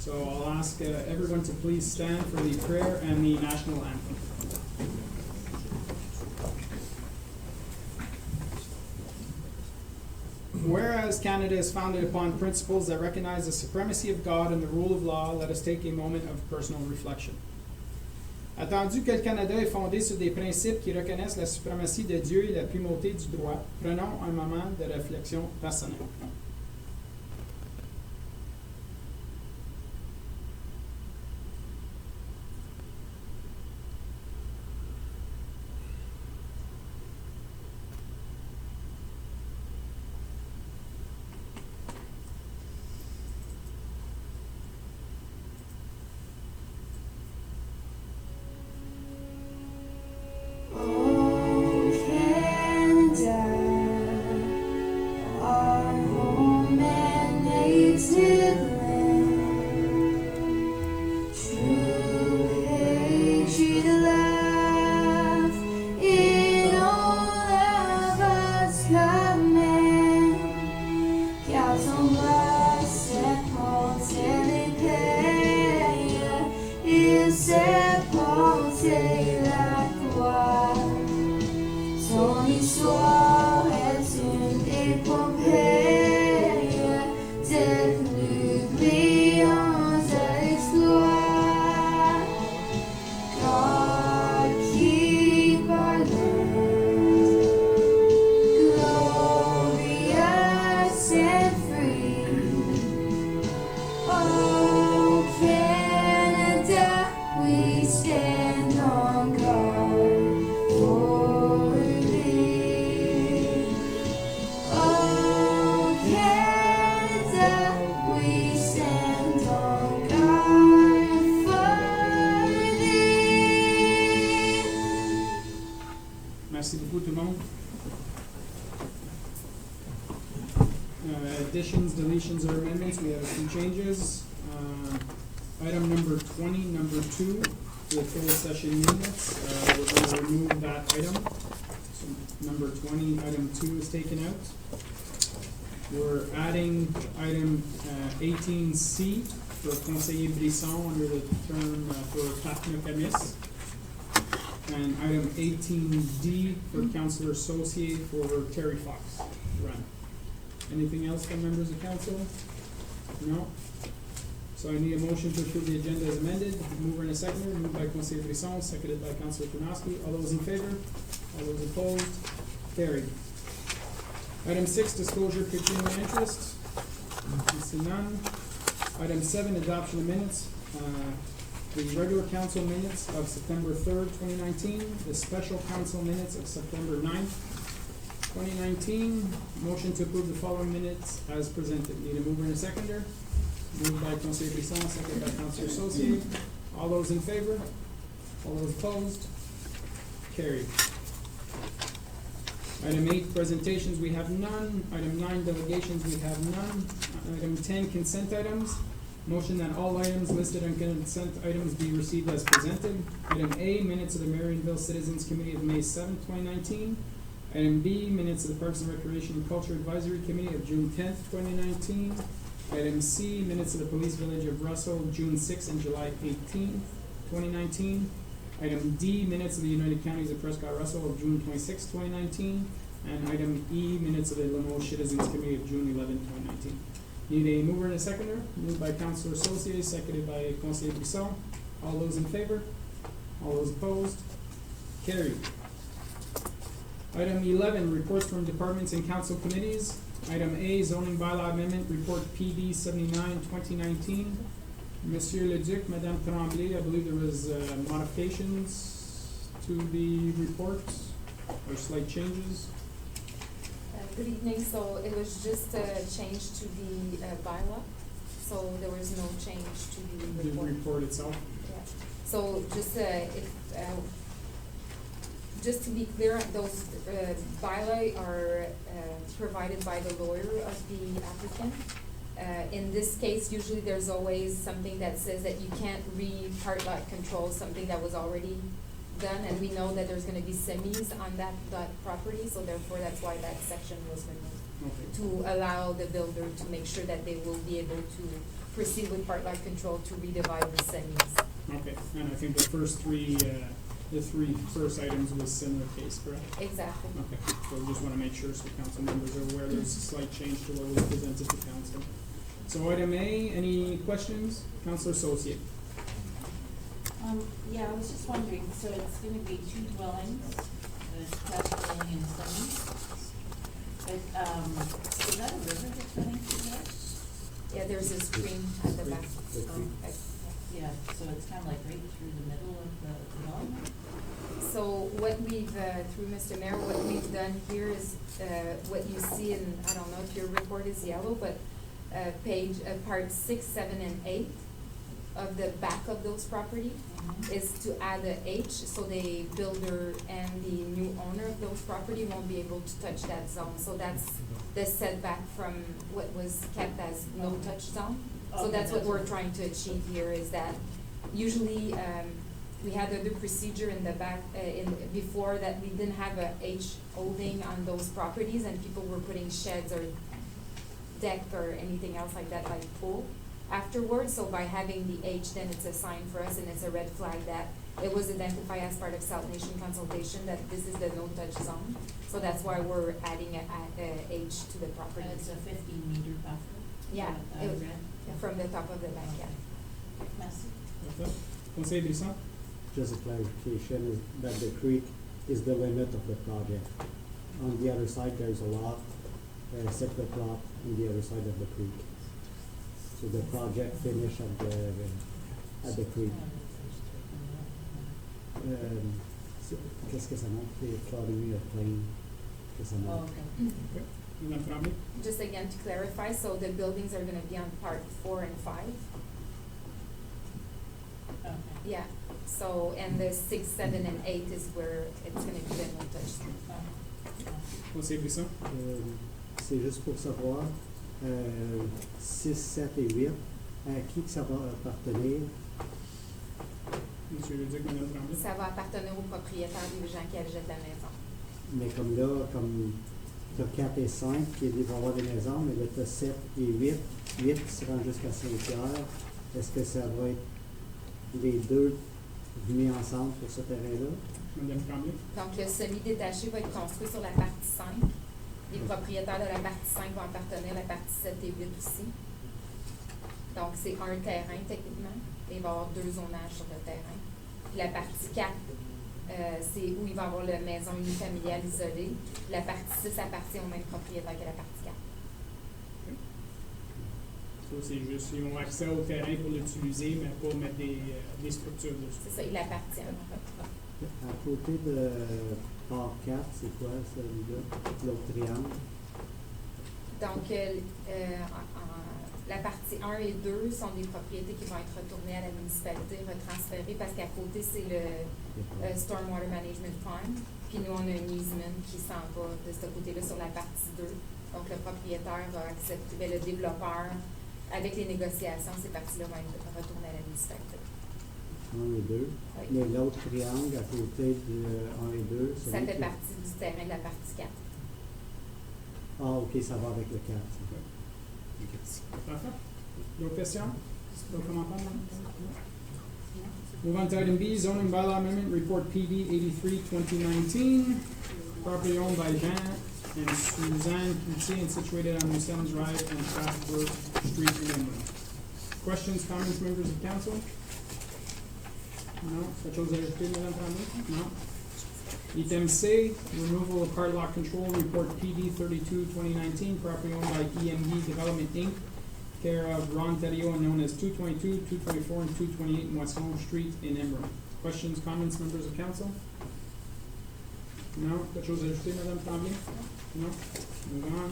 So I'll ask everyone to please stand for the prayer and the national anthem. Whereas Canada is founded upon principles that recognize the supremacy of God and the rule of law, let us take a moment of personal reflection. Attendu que le Canada est fondé sur des principes qui reconnaissent la suprématie de Dieu et la primauté du droit, prenons un moment de réflexion personnelle. Merci beaucoup tout le monde. Additions, deletions, or amendments, we have a few changes. Item number 20, number 2, the full session minutes. We're going to remove that item. So number 20, item 2 is taken out. We're adding item 18C for conseiller Brisson under the term for Patna Camis. And item 18D for Councillor Saucier for Terry Fox. Run. Anything else from members of council? No? So I need a motion to approve the agenda as amended. Mover and a seconder. Moved by Conseiller Brisson, seconded by Councillor Kunowski. All those in favor? All those opposed? Carried. Item 6, disclosure of pecuniary interest. I see none. Item 7, adoption of minutes. The regular council minutes of September 3rd, 2019, the special council minutes of September 9th, 2019. Motion to approve the following minutes as presented. Need a mover and a seconder. Moved by Conseiller Brisson, seconded by Councillor Saucier. All those in favor? All those opposed? Carried. Item 8, presentations, we have none. Item 9, delegations, we have none. Item 10, consent items. Motion that all items listed on consent items be received as presented. Item A, minutes of the Marionville Citizens Committee of May 7th, 2019. Item B, minutes of the Parks and Recreation and Culture Advisory Committee of June 10th, 2019. Item C, minutes of the Police Village of Russell, June 6th and July 18th, 2019. Item D, minutes of the United Counties of Prescott-Russell of June 26th, 2019. And item E, minutes of the Limoges Citizens Committee of June 11th, 2019. Need a mover and a seconder. Moved by Councillor Saucier, seconded by Conseiller Brisson. All those in favor? All those opposed? Carried. Item 11, reports from departments and council committees. Item A, zoning bylaw amendment, report PD 79, 2019. Monsieur Leduc, Madame Tremblay, I believe there was modifications to the report or slight changes. Good evening. So it was just a change to the bylaw. So there was no change to the report. The report itself? Yeah. So just to be clear, those bylaw are provided by the lawyer of the applicant. In this case, usually there's always something that says that you can't re-part lot control something that was already done, and we know that there's going to be semis on that property, so therefore that's why that section was removed. Okay. To allow the builder to make sure that they will be able to proceed with part lot control to redivide the semis. Okay, and I think the three first items was similar case, correct? Exactly. Okay, so we just wanna make sure so council members are aware there's a slight change to what was presented to council. So item A, any questions? Councilor Associate. Yeah, I was just wondering, so it's gonna be 2 dwellings, detached dwelling and semi. But, is that a river that's running through there? Yeah, there's a stream at the back. Yeah, so it's kind of like right through the middle of the development? So what we've, through Mr. Mayor, what we've done here is, what you see in, I don't know if your report is yellow, but, part 6, 7, and 8 of the back of those property is to add a H, so the builder and the new owner of those property won't be able to touch that zone. So that's the setback from what was kept as no touch zone. So Okay, that's what that's we're what- trying to achieve here, is that usually, we had other procedure in the back, before that we didn't have a H holding on those properties, and people were putting sheds or deck or anything else like that, like pool afterwards. So by having the H, then it's a sign for us, and it's a red flag that it was identified as part of South Nation consultation that this is the no-touch zone. So that's why we're adding a H to the property. And it's a 15-meter buffer? Yeah, I it- read. from the top of the bank, yeah. Merci. Okay. Conseil Brisson. Just a clarification is that the creek is the limit of the project. On the other side, there's a lot, a separate lot on the other side of the creek. So the project finish at the creek. Qu'est-ce que ça montre? Les flooding plain, que ça Oh, montre? okay. Okay. Madame Tremblay. Just again to clarify, so the buildings are gonna be on part 4 and 5. Okay. Yeah, so, and the 6, 7, and 8 is where it's gonna be the no-touch zone. Conseil Brisson. C'est juste pour savoir, 6, 7 et 8, à qui que ça va appartenir? Monsieur Leduc, Madame Tremblay. Ça va appartenir aux propriétaires des gens qui achètent la maison. Mais comme là, comme tu as 4 et 5 qui vont avoir des maisons, mais là tu as 7 et 8, 8 qui se rend jusqu'à Saint-Pierre, est-ce que ça va être les deux mis ensemble pour ce terrain-là? Madame Tremblay. Donc, le semi-détaché va être construit sur la partie 5. Les propriétaires de la partie 5 vont appartenir à la partie 7 et 8 aussi. Donc, c'est un terrain techniquement. Et il va y avoir 2 zonages sur le terrain. Puis la partie 4, c'est où il va y avoir la maison unifamiliale isolée. La partie 6 appartient au même propriétaire que la partie 4. Ça, c'est juste, ils ont accès au terrain pour l'utiliser, mais pas mettre des structures dessus. C'est ça, il appartient. À côté de Port 4, c'est quoi celui-là? L'autre triangle? Donc, la partie 1 et 2 sont des propriétés qui vont être retournées à la municipalité, retransférées, parce qu'à côté, c'est le Stormwater Management Farm. Puis nous, on a un easement qui s'en va de ce côté-là sur la partie 2. Donc, le propriétaire va accepter, le développeur, avec les négociations, ces parties-là vont être retournées à la municipalité. 1 et 2. Oui. Mais l'autre triangle à côté de 1 et 2, Ça fait partie du terrain de la partie 4. Ah, ok, ça va avec le 4. Parfait. D'autres questions? D'autres commentaires? Move on to item B, zoning bylaw amendment, report PD 83, 2019. Property owned by Jean and Suzanne Coutier and situated on Moisson Drive and Strasbourg Street in Embrun. Questions, comments, members of council? No? Quelque chose à ajouter, Madame Tremblay? No? Item C, removal of card lock control, report PD 32, 2019, property owned by EMD Development Inc., care of Ron Teddio and known as 222, 224, and 228 Moisson Street in Embrun. Questions, comments, members of council? No? Quelque chose à ajouter, Madame Tremblay? No? Move on.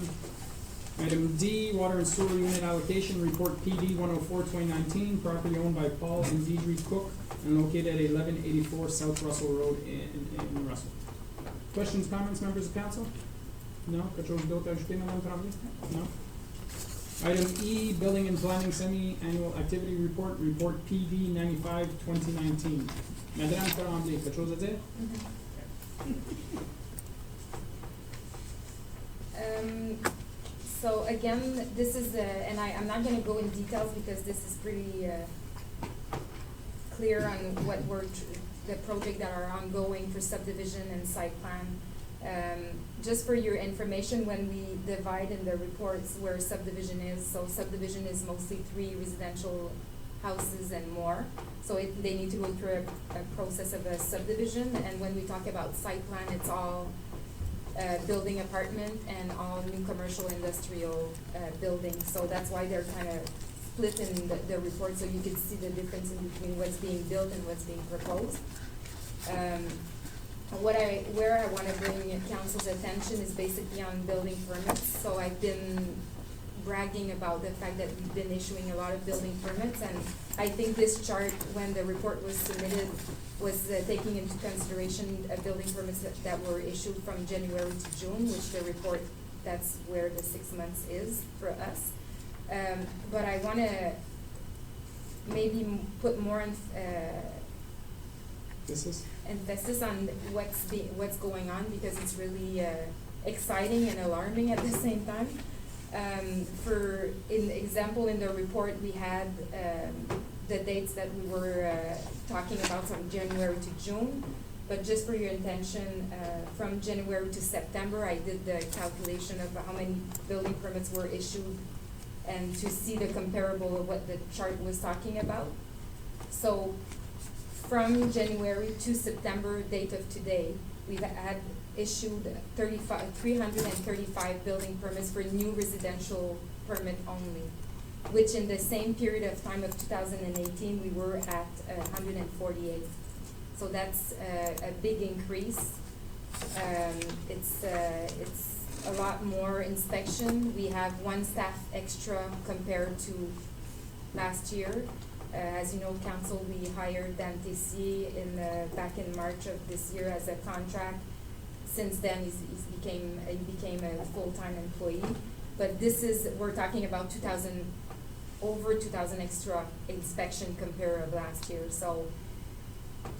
Item D, water and sewer unit allocation, report PD 104, 2019, property owned by Paul and Deidre Cook and located at 1184 South Russell Road in Russell. Questions, comments, members of council? No? Quelque chose d'autre à ajouter, Madame Tremblay? No? Item E, building and planning semi-annual activity report, report PD 95, 2019. Madame Tremblay, quelque chose à dire? So again, this is, and I'm not gonna go in details because this is pretty clear on what the project that are ongoing for subdivision and site plan. Just for your information, when we divide in the reports where subdivision is, so subdivision is mostly 3 residential houses and more. So they need to go through a process of a subdivision, and when we talk about site plan, it's all building apartment and all new commercial industrial buildings. So that's why they're kind of split in the report, so you can see the difference in between what's being built and what's being proposed. Where I want to bring council's attention is basically on building permits. So I've been bragging about the fact that we've been issuing a lot of building permits, and I think this chart, when the report was submitted, was taking into consideration building permits that were issued from January to June, which the report, that's where the 6 months is for us. But I want to maybe put more emphasis on what's going on, because it's really exciting and alarming at the same time. For example, in the report, we had the dates that we were talking about from January to June. But just for your intention, from January to September, I did the calculation of how many building permits were issued, and to see the comparable of what the chart was talking about. So from January to September, date of today, we've had issued 335 building permits for new residential permit only, which in the same period of time of 2018, we were at 148. So that's a big increase. It's a lot more inspection. We have 1 staff extra compared to last year. As you know, council, we hired ANTHEM back in March of this year as a contract. Since then, he became a full-time employee. But we're talking about over 2,000 extra inspection compared to last year. So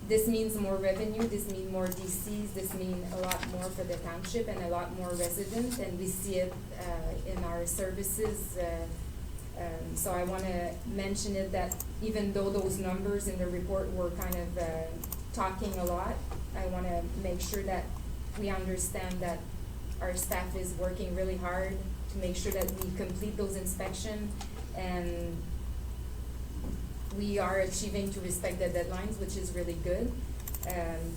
this means more revenue, this means more DCs, this means a lot more for the township and a lot more residents, and we see it in our services. So I want to mention it, that even though those numbers in the report were kind of talking a lot, I want to make sure that we understand that our staff is working really hard to make sure that we complete those inspections, and we are achieving to respect the deadlines, which is really good.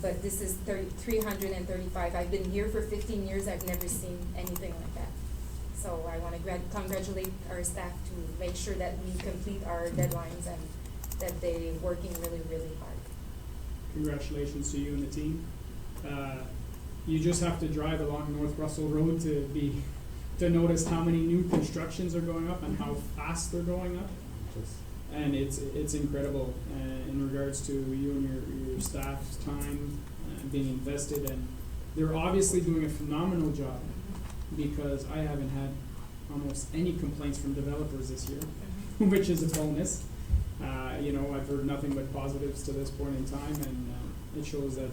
But this is 335. I've been here for 15 years. I've never seen anything like that. So I want to congratulate our staff to make sure that we complete our deadlines and that they're working really, really hard. Congratulations to you and the team. You just have to drive along North Russell Road to notice how many new constructions are going up and how fast they're going up. And it's incredible in regards to you and your staff's time being invested, and they're obviously doing a phenomenal job, because I haven't had almost any complaints from developers this year, which is a bonus. I've heard nothing but positives to this point in time, and it shows that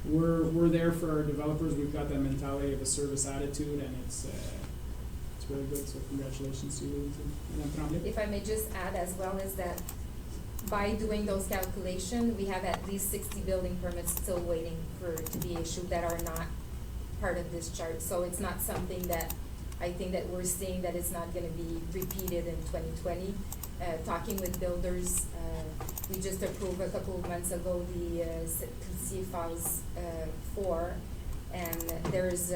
we're there for our developers. We've got that mentality of a service attitude, and it's really good. So congratulations to you. If I may just add as well, is that by doing those calculations, we have at least 60 building permits still waiting to be issued that are not part of this chart. So it's not something that I think that we're seeing that it's not going to be repeated in 2020. Talking with builders, we just approved a couple of months ago the PC Phase 4, and there's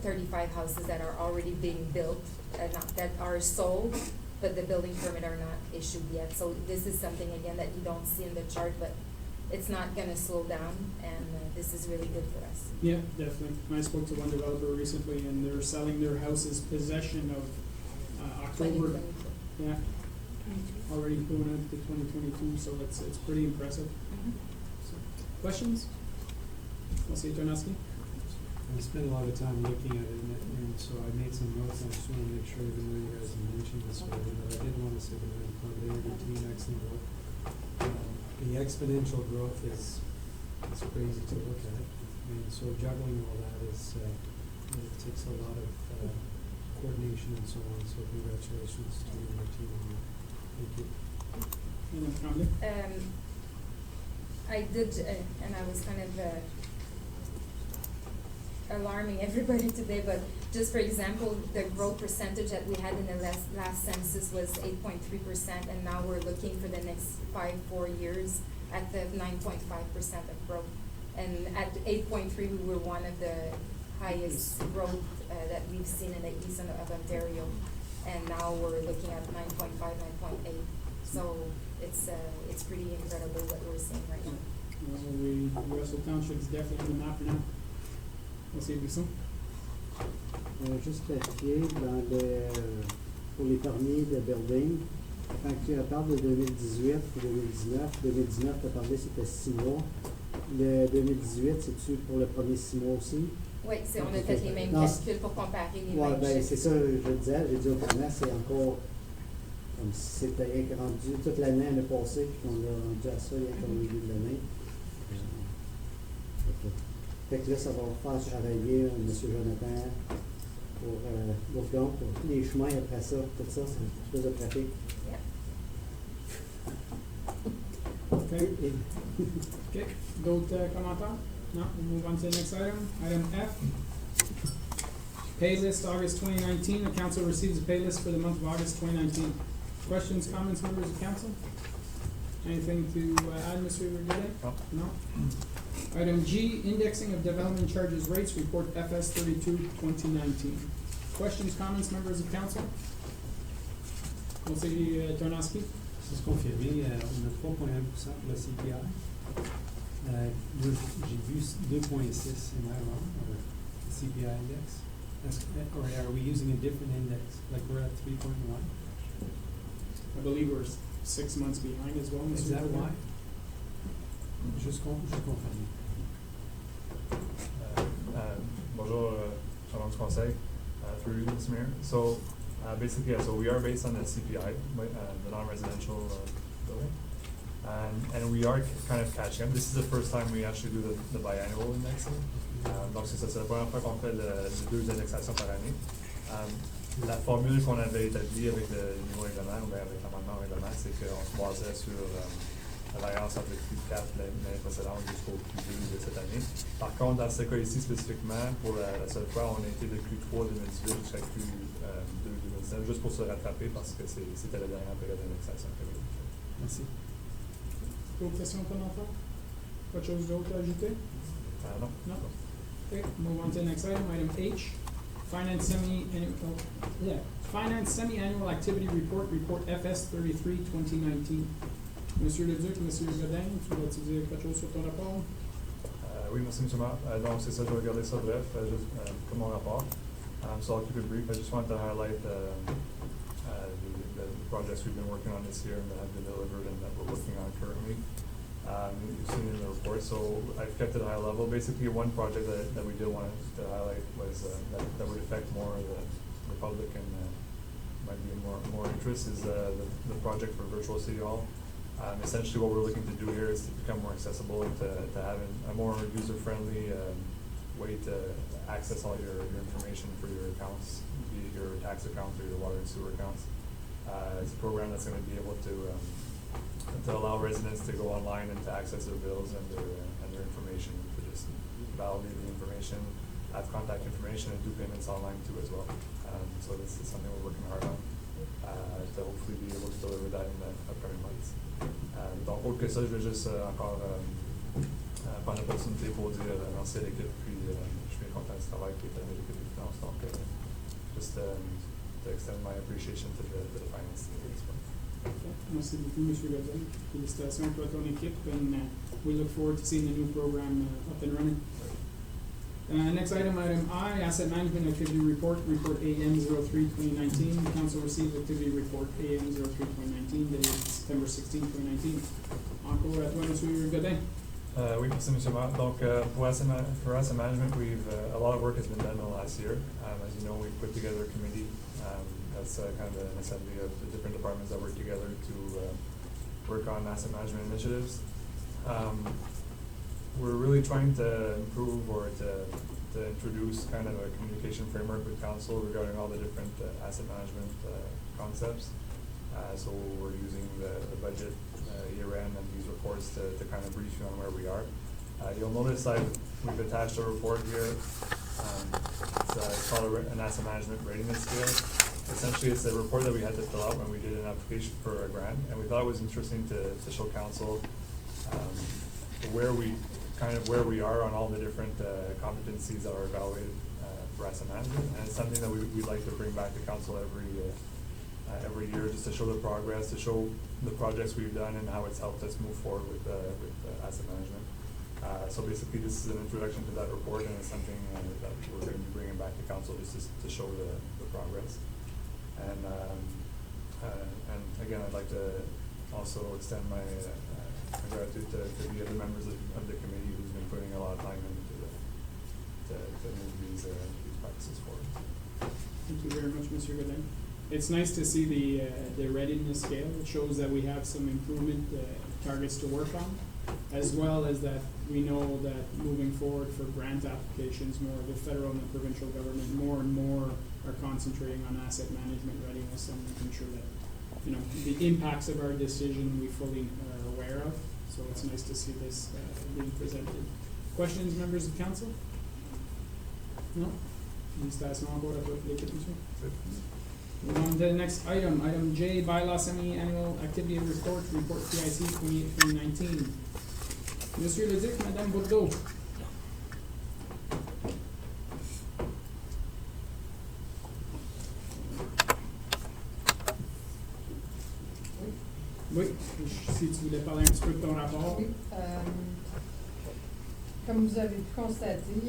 35 houses that are already being built, that are sold, but the building permit are not issued yet. So this is something, again, that you don't see in the chart, but it's not going to slow down, and this is really good for us. Yeah, definitely. I spoke to one developer recently, and they're selling their house's possession of October. 2022. Yeah, already going into 2022, so it's pretty impressive. So, questions? Conseil Tarnowski? I spent a lot of time looking at it, and so I made some notes, and I just want to make sure, even though you guys have mentioned this already, but I did want to say that I'm from the interview team, excellent work. The exponential growth is crazy to look at, and so juggling all that it takes a lot of coordination and so on, so congratulations to you and your team on that. Thank you. Madam Tremblay? I did, and I was kind of alarming everybody today, but just for example, the growth percentage that we had in the last census was 8.3%, and now we're looking for the next 4 years at the 9.5% of growth. And at 8.3, we were one of the highest growth that we've seen in the east of Ontario, and now we're looking at 9.5, 9.8. So it's pretty incredible what we're seeing right now. Russell Township is definitely on the map now. Conseil Moisson? Juste clarifier, pour les permis de building, quand tu parles de 2018 et 2019, 2019, tu as parlé c'était 6 mois. Le 2018, c'est-tu pour le premier 6 mois aussi? Oui, on a fait les mêmes calculs pour comparer les Ouais, mêmes ben chiffres. c'est ça, je disais, j'ai dit au premier, c'est encore comme si c'était rien que rendu toute l'année passée, puis qu'on l'a rendu à ça rien qu'au milieu de l'année. Fait que là, ça va faire travailler M. Jonathan pour Bourgon, pour tous les chemins après ça, tout ça, c'est une espèce de trafic. Okay. Okay, d'autres commentaires? No, we'll move on to the next item. Item F. Pay list August 2019. The council receives a pay list for the month of August 2019. Questions, comments, members of council? Anything to add, Mr. Goulet? No. No? Item G, indexing of development charges rates, report FS 32 2019. Questions, comments, members of council? Conseiller Tarnowski? C'est confirmé, on a 3,1% pour le CPI. Moi, j'ai vu 2,6, am I wrong, or the CPI index? Or are we using a different index, like we're at 3.1? I believe we're 6 months behind as well, Mr. Is that Goulet. why? Juste confirmer. Bonjour, Charles conseil, through you, Mr. Mayor. So basically, so we are based on the CPI, the non-residential building, and we are kind of catching up. This is the first time we actually do the biannual indexing. Donc c'est ça, c'est la première fois qu'on fait les 2 indexations par année. La formule qu'on avait établie avec le niveau règlement, ou bien avec l'amendement au règlement, c'est qu'on se basait sur la variance entre le Q4 l'année précédente jusqu'au Q2 de cette année. Par contre, dans ce cas ici spécifiquement, pour la seule fois, on a été de Q3 2018 jusqu'à Q2 2019, juste pour se rattraper parce que c'était la dernière période d'indexation. Merci. D'autres questions pour l'enfant? Autre chose d'autre à ajouter? Non. No? Okay, move on to the next item, item H. Finance semi-annual activity report, report FS 33 2019. Monsieur Leduc, Monsieur Godin, tu vas-tu dire quelque chose sur ton rapport? Oui, merci, M. Maire. Donc, c'est ça, je vais regarder ça bref, juste comme mon rapport. So I'll keep it brief. I just wanted to highlight the projects we've been working on this year and that have been delivered and that we're working on currently. You've seen it in the report, so I've kept it high level. Basically, one project that we did want to highlight was that would affect more of the public and might be more interest is the project for virtual city hall. Essentially, what we're looking to do here is to become more accessible and to have a more user-friendly way to access all your information for your accounts, be it your tax accounts or your water and sewer accounts. It's a program that's going to be able to allow residents to go online and to access their bills and their information, to just validate the information, have contact information, and do payments online too as well. So this is something we're working hard on to hopefully be able to deliver that in the upcoming months. Donc, autre que ça, je vais juste encore prendre l'opportunité pour dire merci à l'équipe, puis je suis bien content du travail qui est fait avec l'équipe de finance. Donc, just to extend my appreciation to the finance team at this point. Merci beaucoup, M. Godin. Félicitations à ton équipe, and we look forward to seeing the new program up and running. Next item, item I, Asset Management Activity Report, Report AM 03 2019. The Council received Activity Report AM 03 2019, dated September 16, 2019. Encore à toi, M. Godin. Oui, merci, M. Maire. Donc, for asset management, a lot of work has been done in the last year. As you know, we've put together a committee that's kind of an assembly of the different departments that work together to work on asset management initiatives. We're really trying to improve or to to introduce kind of a communication framework with council regarding all the different asset management concepts. So we're using the budget year end and these reports to kind of brief you on where we are. You'll notice we've attached a report here. It's called an asset management readiness scale. Essentially, it's a report that we had to fill out when we did an application for a grant, and we thought it was interesting to show council where we are on all the different competencies that are evaluated for asset management, and it's something that we'd like to bring back to council every year, just to show the progress, to show the projects we've done and how it's helped us move forward with asset management. So basically, this is an introduction to that report, and it's something that we're going to be bringing back to council just to show the progress. And again, I'd like to also extend my gratitude to the other members of the committee who's been putting a lot of time into to move these practices forward. Thank you very much, Mr. Godin. It's nice to see the readiness scale. It shows that we have some improvement targets to work on, as well as that we know that moving forward for grant applications, more of the federal and the provincial government, more and more are concentrating on asset management readiness and making sure that, you know, the impacts of our decision we fully are aware of. So it's nice to see this being presented. Questions, members of council? No? Félicitations encore à toute l'équipe, monsieur. Moving on to the next item, item J, bylaw semi-annual activity report PIC 2018-2019. Monsieur Leduc, Madame Bourdeau. Oui, si tu voulais parler un petit peu de ton rapport. Oui. Comme vous avez pu constater,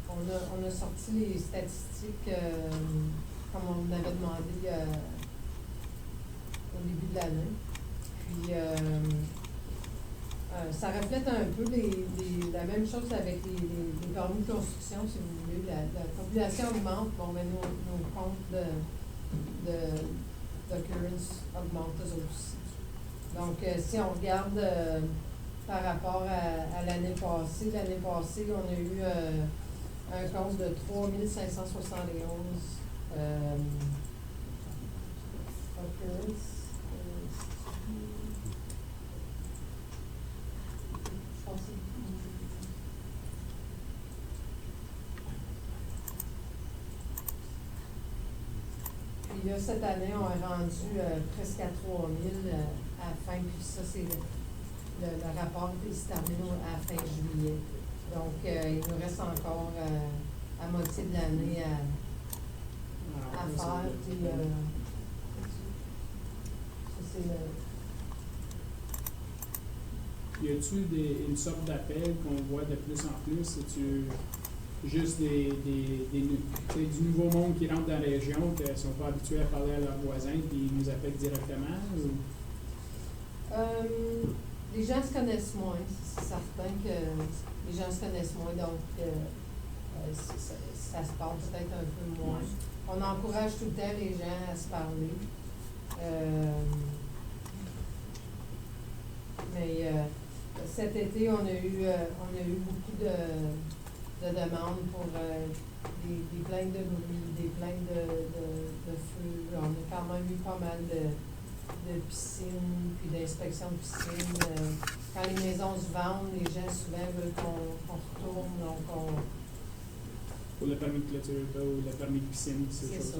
on a sorti les statistiques comme on vous avait demandé au début de l'année. Puis ça reflète un peu la même chose avec les permis de construction, si vous voulez. La population augmente, bon, mais nos comptes d'occurrence augmentent aussi. Donc, si on regarde par rapport à l'année passée, on a eu un compte de 3571 occurrence. Puis là, cette année, on est rendu presque à 3000 à la fin, puis ça, c'est le rapport qui se termine à la fin juillet. Donc, il nous reste encore à moitié de l'année à faire. Puis, ça, c'est Y a-t-il une sorte d'appel qu'on voit de plus en plus? C'est-tu juste du nouveau monde qui rentre dans la région, qui ne sont pas habitués à parler à leurs voisins, puis ils nous appellent directement? Ou? Les gens se connaissent moins. C'est certain que les gens se connaissent moins, donc ça se parle peut-être un peu moins. On encourage tout le temps les gens à se parler. Mais cet été, on a eu beaucoup de demandes pour des plaintes de bruit, des plaintes de feu. On a quand même eu pas mal de piscines, puis d'inspections de piscines. Quand les maisons se vendent, les gens souvent veulent qu'on retourne, donc on... Pour le permis de clôture ou le permis de piscine, c'est ça.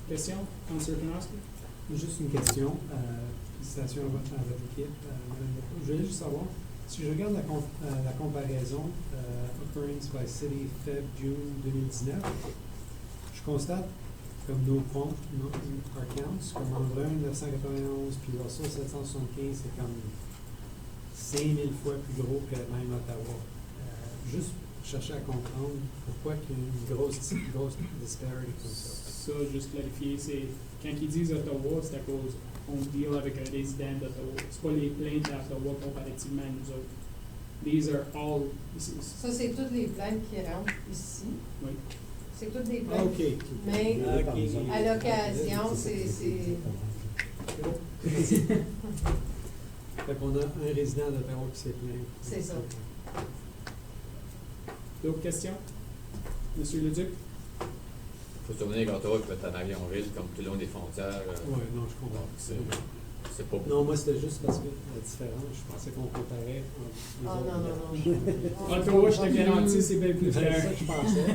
Question, Councillor Kanowski? Juste une question. Félicitations à votre équipe. Je voulais juste savoir, si je regarde la comparaison Occurrence by City Feb-June 2019, je constate comme nos comptes, nos accounts, comme Embrun 991 puis Russell 775, c'est comme 5000 fois plus gros que même Ottawa. Juste chercher à comprendre pourquoi il y a une grosse disparité comme ça. Ça, juste clarifier, c'est quand ils disent Ottawa, c'est à cause on deal avec un résident d'Ottawa. C'est pas les plaintes d'Ottawa comparativement à nous autres. These are all... Ça, c'est toutes les plaintes qui rentrent ici. Oui. C'est toutes des plaintes. Okay. Mais à l'occasion, c'est... Fait qu'on a un résident d'Ottawa qui s'est plaint. C'est ça. D'autres questions? Monsieur Leduc? Faut se souvenir qu'Ottawa peut être à Marionville, comme tout le long des frontières. Ouais, non, je comprends. Donc, c'est pas Non, moi, c'était juste parce que la différence, je pensais qu'on comparait entre les Ah, autres. non. Ottawa, je te garantis, c'est bien plus C'est clair. ça que je pensais.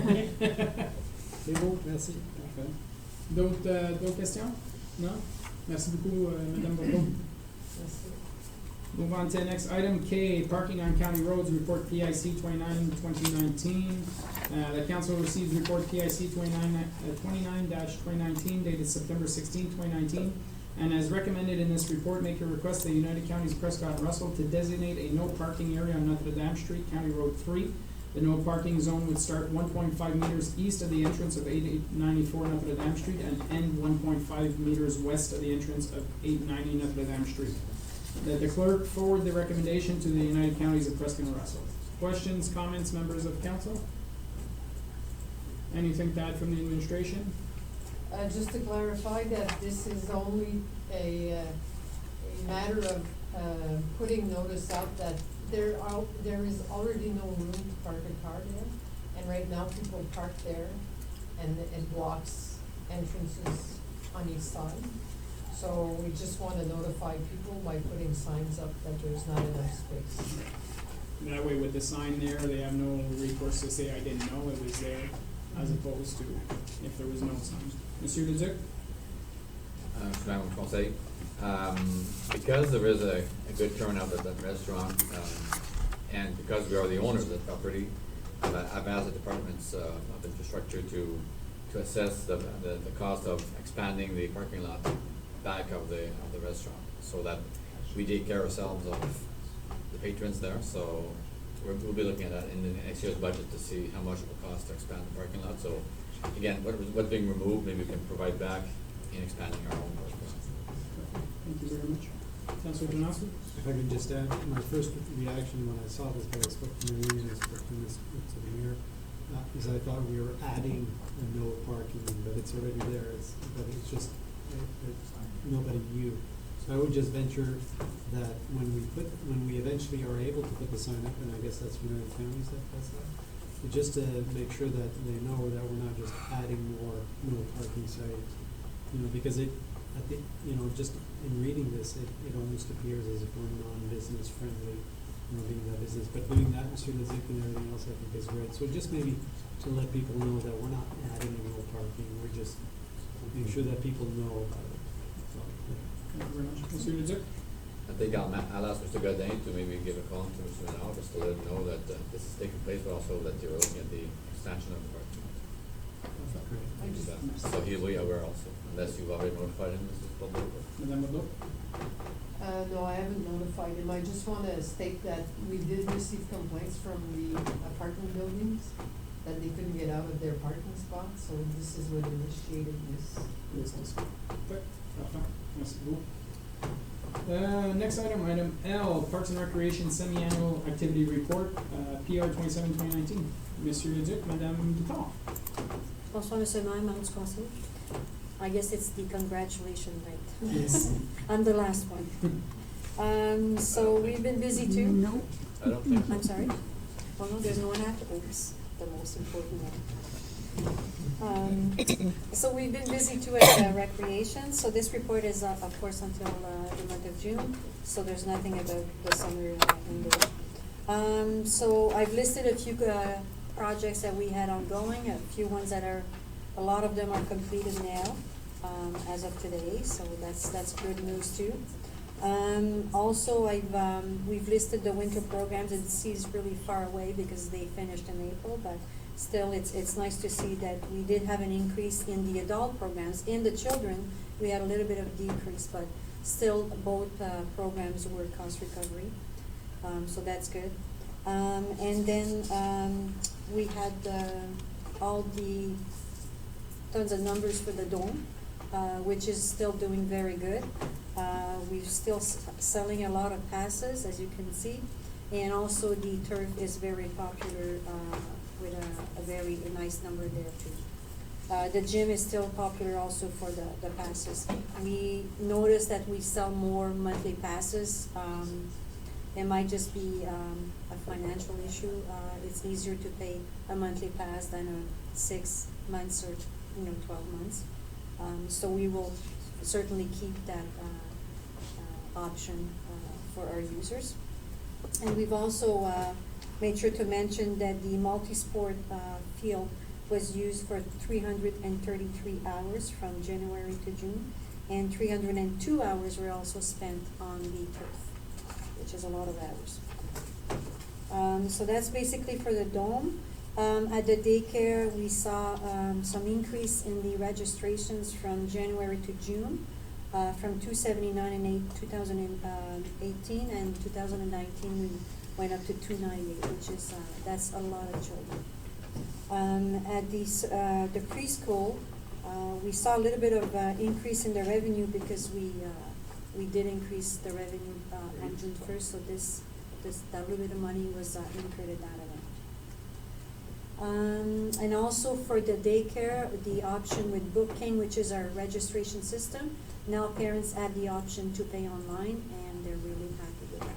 C'est bon, merci. Parfait. D'autres questions? Non? Merci beaucoup, Madame Bourbeau. Merci. Move on to the next item, K, parking on county roads, report PIC 29-2019. The council receives report PIC 29-2019 dated September 16, 2019. And as recommended in this report, make a request to the United Counties Prescott-Russell to designate a no parking area on Notre Dame Street, County Road 3. The no parking zone would start 1.5 meters east of the entrance of 894 Notre Dame Street and end 1.5 meters west of the entrance of 890 Notre Dame Street. That the clerk forward the recommendation to the United Counties of Prescott-Russell. Questions, comments, members of council? Anything to add from the administration? Just to clarify that this is only a matter of putting notice out that there is already no room to park a car there. And right now, people park there and it blocks entrances on each side. So we just want to notify people by putting signs up that there's not enough space. That way with the sign there, they have no recourse to say, I didn't know it was there, as opposed to if there was no sign. Monsieur Leduc? Je suis membre du conseil. Because there is a good turnout at that restaurant, and because we are the owners of the property, I've asked the departments of infrastructure to assess the cost of expanding the parking lot back of the restaurant, so that we take care ourselves of the patrons there. So we'll be looking at that in the next year's budget to see how much it will cost to expand the parking lot. So again, what's being removed, maybe we can provide back in expanding our own parking lot. Thank you very much. Councilor Janowski? If I could just add, my first reaction when I saw this, but I spoke to Marie and I spoke to the mayor, is I thought we were adding a no parking, but it's already there. But it's just nobody knew. So I would just venture that when we eventually are able to put the sign up, and I guess that's United Counties that does that, just to make sure that they know that we're not just adding more no parking sites, because just in reading this, it almost appears as if we're non-business friendly, being that business. But doing that, Mr. Leduc, and everything else, I think is great. So just maybe to let people know that we're not adding no parking, we're just making sure that people know about it. So, yeah. Thank you very much. Monsieur Leduc? I think I'll ask Mr. Godin to maybe give a call to Mr. Menard, just to let him know that this is taking place, but also that you're looking at the expansion of the parking lot. So he'll be aware also, unless you've already notified him, Mrs. Bourbeau. Madame Bourbeau? No, I haven't notified him. I just want to state that we did receive complaints from the apartment buildings that they couldn't get out of their parking spots, so this is what initiated this. Okay. Merci beaucoup. Next item, item L, Parks and Recreation Semi-Annual Activity Report, PR 27-2019. Monsieur Leduc, Madame Guitar. Bonsoir, Monsieur le Maire, membre du conseil. I guess it's the congratulations night. Yes. I'm the last one. So we've been busy too. No. I don't think so. I'm sorry? Well, no, there's no one after. Oops, the most important one. So we've been busy too at recreation. So this report is, of course, until the month of June. So there's nothing about the summer in there. So I've listed a few projects that we had ongoing, a few ones that are, a lot of them are completed now, as of today. So that's good news too. Also, we've listed the winter programs, and C is really far away because they finished in April, but still it's nice to see that we did have an increase in the adult programs. In the children, we had a little bit of a decrease, but still both programs were cost recovery, so that's good. And then we had all the tons of numbers for the dome, which is still doing very good. We're still selling a lot of passes, as you can see, and also the turf is very popular with a very nice number there too. The gym is still popular also for the passes. We noticed that we sell more monthly passes, It might just be a financial issue. It's easier to pay a monthly pass than a 6 months or 12 months. So we will certainly keep that option for our users. And we've also made sure to mention that the multi-sport field was used for 333 hours from January to June, and 302 hours were also spent on the turf, which is a lot of hours. So that's basically for the dome. At the daycare, we saw some increase in the registrations from January to June, from 279 in 2018, and 2019 we went up to 298, which is that's a lot of children. At the preschool, we saw a little bit of increase in the revenue because we did increase the revenue on June 1st, so that little bit of money was incurred at that event. And also for the daycare, the option with Booking, which is our registration system, now parents have the option to pay online, and they're really happy with that.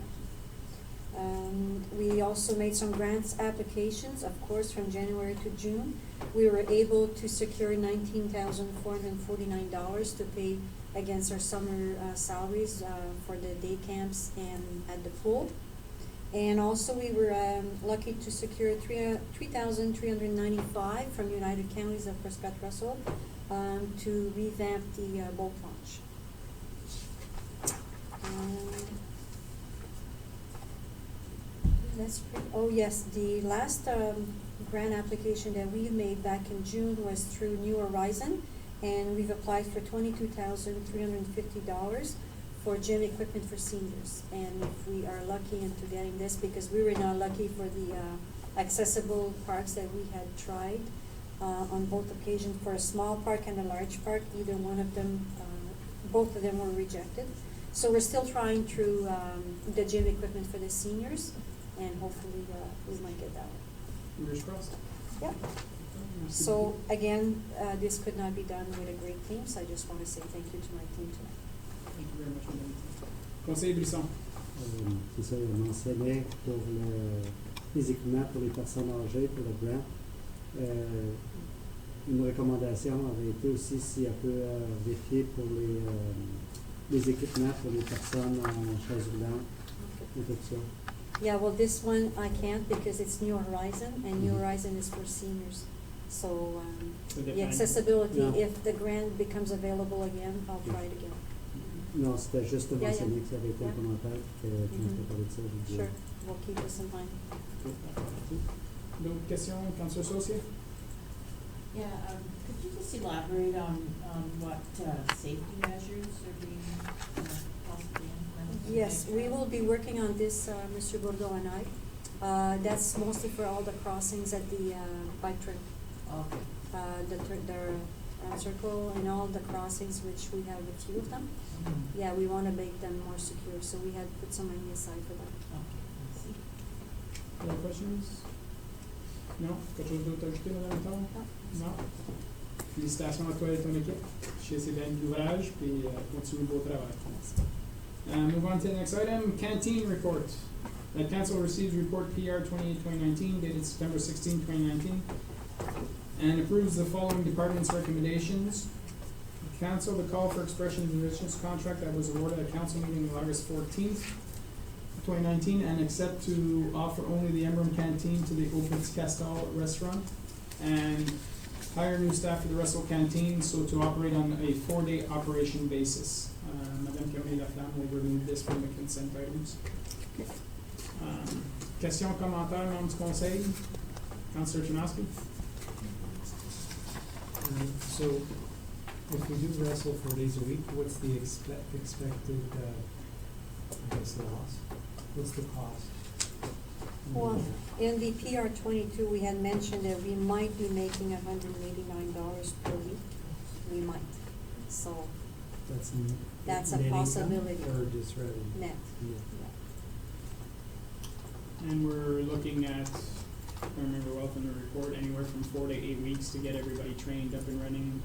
We also made some grants applications, of course, from January to June. We were able to secure $19,449 to pay against our summer salaries for the day camps and at the pool. And also we were lucky to secure $3,395 from United Counties of Prescott-Russell to revamp the boat launch. Oh yes, the last grant application that we made back in June was through New Horizon, and we've applied for $22,350 for gym equipment for seniors. And if we are lucky into getting this, because we were not lucky for the accessible parks that we had tried on both occasions, for a small park and a large park, either one of them, both of them were rejected. So we're still trying through the gym equipment for the seniors, and hopefully we might get that one. Fingers crossed. Yep. So again, this could not be done with a great team, so I just want to say thank you to my team tonight. Thank you very much, Madame. Conseil Brisson. C'est ça, il mentionnait pour les équipements pour les personnes âgées, pour le grant. Une recommandation avait été aussi si elle peut vérifier pour les équipements pour les personnes en chaise roulante et tout ça. Yeah, well, this one I can't because it's New Horizon, and New Horizon is for seniors. So the accessibility, No. if the grant becomes available again, I'll try it again. Non, c'était juste de Yeah, mentionner yeah. que ça avait été un Yeah. commentaire que tu m'as parlé de ça. je dis, Sure, we'll keep this in mind. D'autres questions, Councillor Saucier? Yeah, could you just elaborate on what safety measures are being possibly implemented? Yes, we will be working on this, Mr. Bourdeau and I. That's mostly for all the crossings at the bike trail. Okay. The circle and all the crossings, which we have a few of them. Mhm. Yeah, we want to make them more secure, so we had put some money aside for that. Okay, I see. Other questions? Non? Quelque chose d'autre à ajouter, Madame Tom? Non? Félicitations à toi et ton équipe. Je sais que c'est bien de l'ouvrage, puis continue le beau travail. Move on to the next item, canteen report. The council receives report PR 28-2019 dated September 16, 2019, and approves the following departments' recommendations. Council to call for expression of conditions contract that was awarded at council meeting on August 14th, 2019, and accept to offer only the Embrun canteen to the Opitz Castel restaurant, and hire new staff for the Russell canteen, so to operate on a 4-day operation basis. Madame Camille-Laflamme will remove this from the consent items. Questions, commentaires, membres du conseil? Councillor Chernowski? So, if we do wrestle 4 days a week, what's the expected, I guess, loss? What's the cost? Well, in the PR 22, we had mentioned that we might be making $189 per week. We might. So That's that's a net income possibility. or just revenue? Net. Yeah. And we're looking at, if I remember well from the report, anywhere from 4 to 8 weeks to get everybody trained up and running.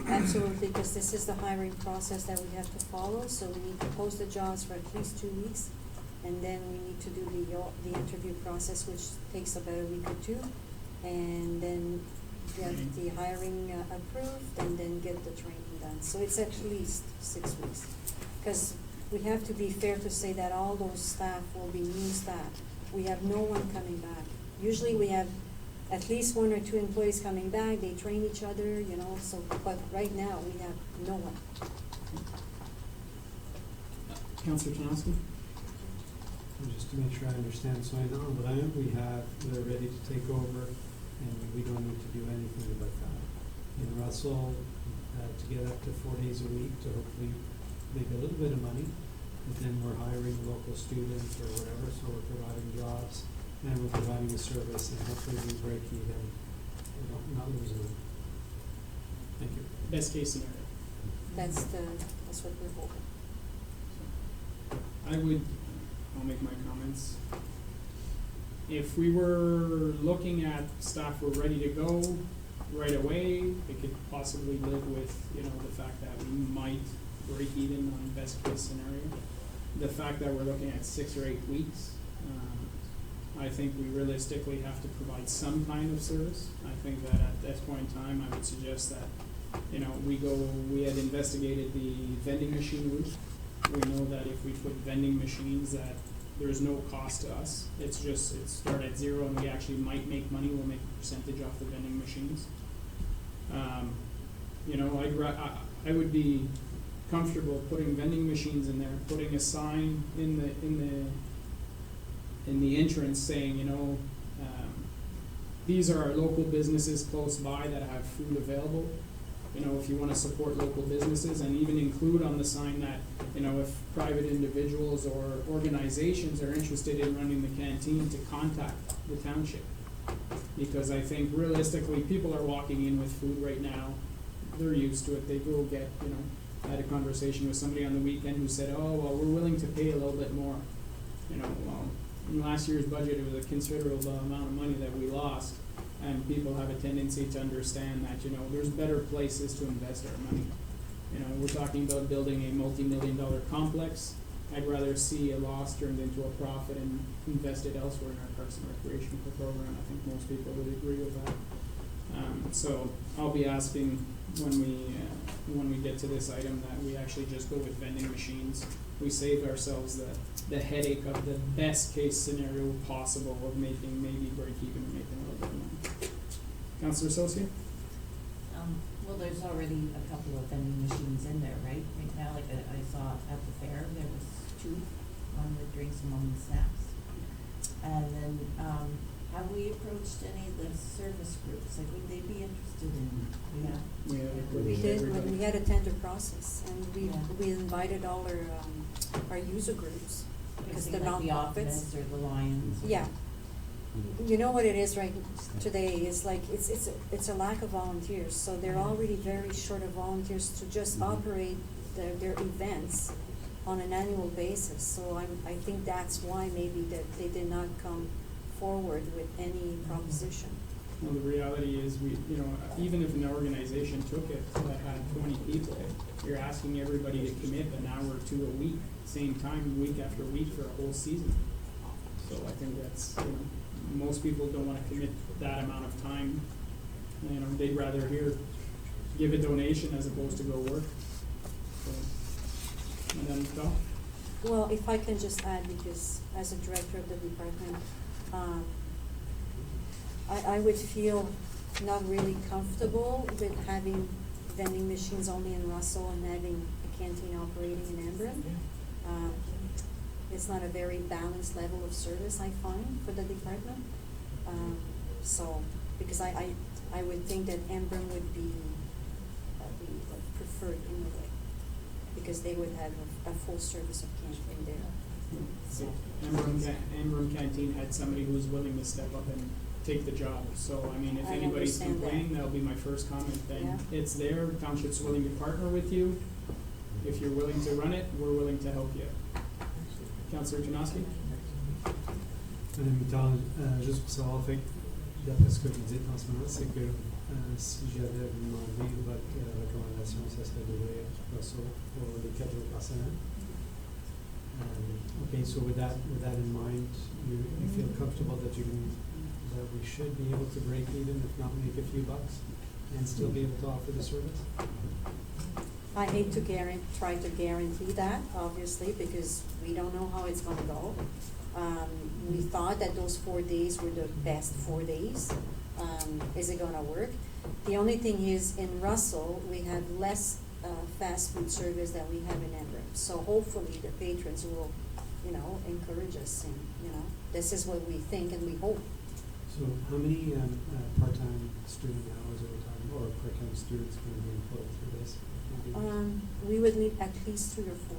Absolutely, because this is the hiring process that we have to follow, so we need to post the jobs for at least 2 weeks, and then we need to do the interview process, which takes about a week or two, and then get the hiring approved, and then get the training done. So it's at least 6 weeks. Because we have to be fair to say that all those staff will be new staff. We have no one coming back. Usually we have at least 1 or 2 employees coming back, they train each other, you know, so, but right now we have no one. Councillor Janowski? And just to make sure I understand, so in Embrun, we have, they're ready to take over, and we don't need to do anything about that. In Russell, to get up to 4 days a week to hopefully make a little bit of money, but then we're hiring local students or whatever, so we're providing jobs, and we're providing a service, and hopefully we break even, not losing money. Thank you. Best case scenario. That's what we're hoping. I'll make my comments. If we were looking at staff were ready to go right away, we could possibly live with, the fact that we might break even on best case scenario. The fact that we're looking at 6 or 8 weeks, I think we realistically have to provide some kind of service. I think that at this point in time, I would suggest that, we had investigated the vending machine route. We know that if we put vending machines, that there's no cost to us. It's start at 0, and we actually might make money. We'll make a percentage off the vending machines. I would be comfortable putting vending machines in there, putting a sign in the entrance saying, these are our local businesses close by that have food available. If you want to support local businesses, and even include on the sign that, if private individuals or organizations are interested in running the canteen, to contact the township. Because I think realistically, people are walking in with food right now. They're used to it. They go get, I had a conversation with somebody on the weekend who said, oh, well, we're willing to pay a little bit more. Well, in last year's budget, it was a considerable amount of money that we lost. And people have a tendency to understand that, there's better places to invest our money. We're talking about building a multi-million-dollar complex. I'd rather see a loss turned into a profit and invested elsewhere in our Parks and Recreation program. I think most people would agree with that. So I'll be asking when we get to this item that we actually just go with vending machines. We save ourselves the headache of the best case scenario possible of making maybe break even or making a little bit of money. Councillor Associate? Well, there's already a couple of vending machines in there, right? Right now, like I saw at the fair, there was 2, one with drinks and one with snacks. And then, have we approached any of the service groups? Like, would they be interested in? We did when we had a tender process, and we invited all our user groups, because they're like nonprofits. the Optimists or the Lions. Yeah. You know what it is right today is like it's a lack of volunteers, so they're already very short of volunteers to just operate their events on an annual basis. So I think that's why maybe that they did not come forward with any proposition. Well, the reality is even if an organization took it that had 20 people, you're asking everybody to commit an hour or 2 a week, same time, week after week for a whole season. So I think that's, most people don't want to commit that amount of time. They'd rather give a donation as opposed to go work. So, and then Phil? Well, if I can just add, because as a director of the department, I would feel not really comfortable with having vending machines only in Russell and having a canteen operating in Embrun. It's not a very balanced level of service, I find, for the department. Because I would think that Embrun would be preferred in a way, because they would have a full service of canteen there. So Embrun Canteen had somebody who was willing to step up and take the job. So, if I anybody's understand complaining, that. that'll be my first comment then. Yeah. It's there, the township's willing to partner with you. If you're willing to run it, we're willing to help you. Councillor Janowski? Madame Mittal, juste pour savoir, fait, d'après ce que vous dites en ce moment, c'est que si j'avais demandé votre recommandation, ça serait d'ouvrir Russell pour les 4 jours par semaine. OK. Okay, so with that in mind, you feel comfortable that that we should be able to break even, if not make a few bucks, and still be able to offer the service? I hate to try to guarantee that, obviously, because we don't know how it's gonna go. We thought that those 4 days were the best 4 days. Is it gonna work? The only thing is, in Russell, we have less fast food service than we have in Embrun. So hopefully the patrons will, encourage us, and, this is what we think and we hope. So how many part-time student hours are we talking, or part-time students going to be employed through this? We would need at least 3 or 4,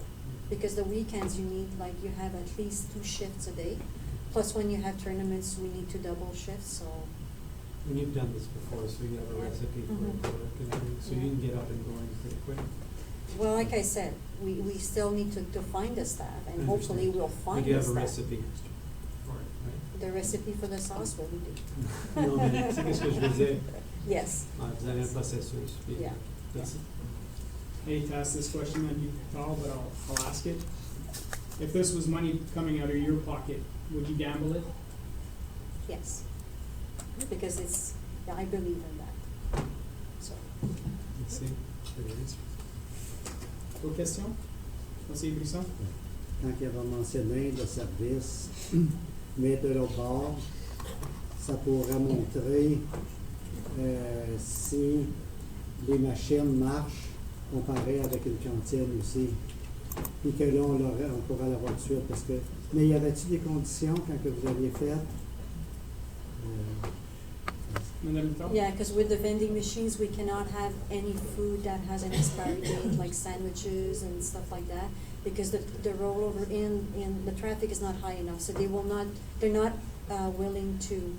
because the weekends you have at least 2 shifts a day. Plus when you have tournaments, we need to double shifts, so. And you've done this before, so you have a Yeah. recipe for Mhm. it, and everything, so you can get up and going pretty quick. Well, like I said, we still need to find the staff, I and hopefully understand. we'll find But you the have a staff. recipe for it, right? The recipe for the sauce, what we do. Non, mais c'est ce que je veux dire. Yes. Vous avez un processus. Puis Yeah. that's it. I hate to ask this question on you, Paul, but I'll ask it. If this was money coming out of your pocket, would you gamble it? Yes. Because I believe in that. So. Let's see. There it is. D'autres questions? Conseiller Brisson? Quand il avait mentionné le service, mais de l'autre bord, ça pourrait montrer si les machines marchent comparé avec une cantine aussi. Puis que là, on pourrait l'avoir tout de suite. Parce que, mais y avait-il des conditions quand que vous aviez fait? Madame Vitale? Yeah, because with the vending machines, we cannot have any food that has an expiry date, like sandwiches and stuff like that, because the rollover in the traffic is not high enough, so they're not willing to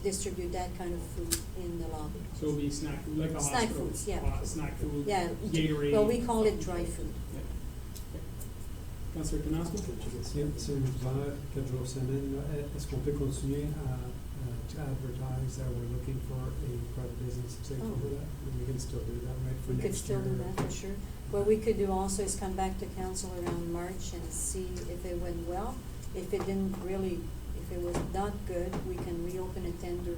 distribute that kind of food in the lobby. So it'll be snack food, like a Snack hospital? foods, yeah. Snack food, Yeah, Gatorade? well, we call it dry food. Yeah. Okay. Councillor Canasco? C'est ouvert 4 jours semaine. Là. Est-ce qu'on peut continuer to advertise that we're looking for a private business example for that? We can still do that, right? For We could next still year. do that for sure. What we could do also is come back to council around March and see if it went well. If it was not good, we can reopen a tender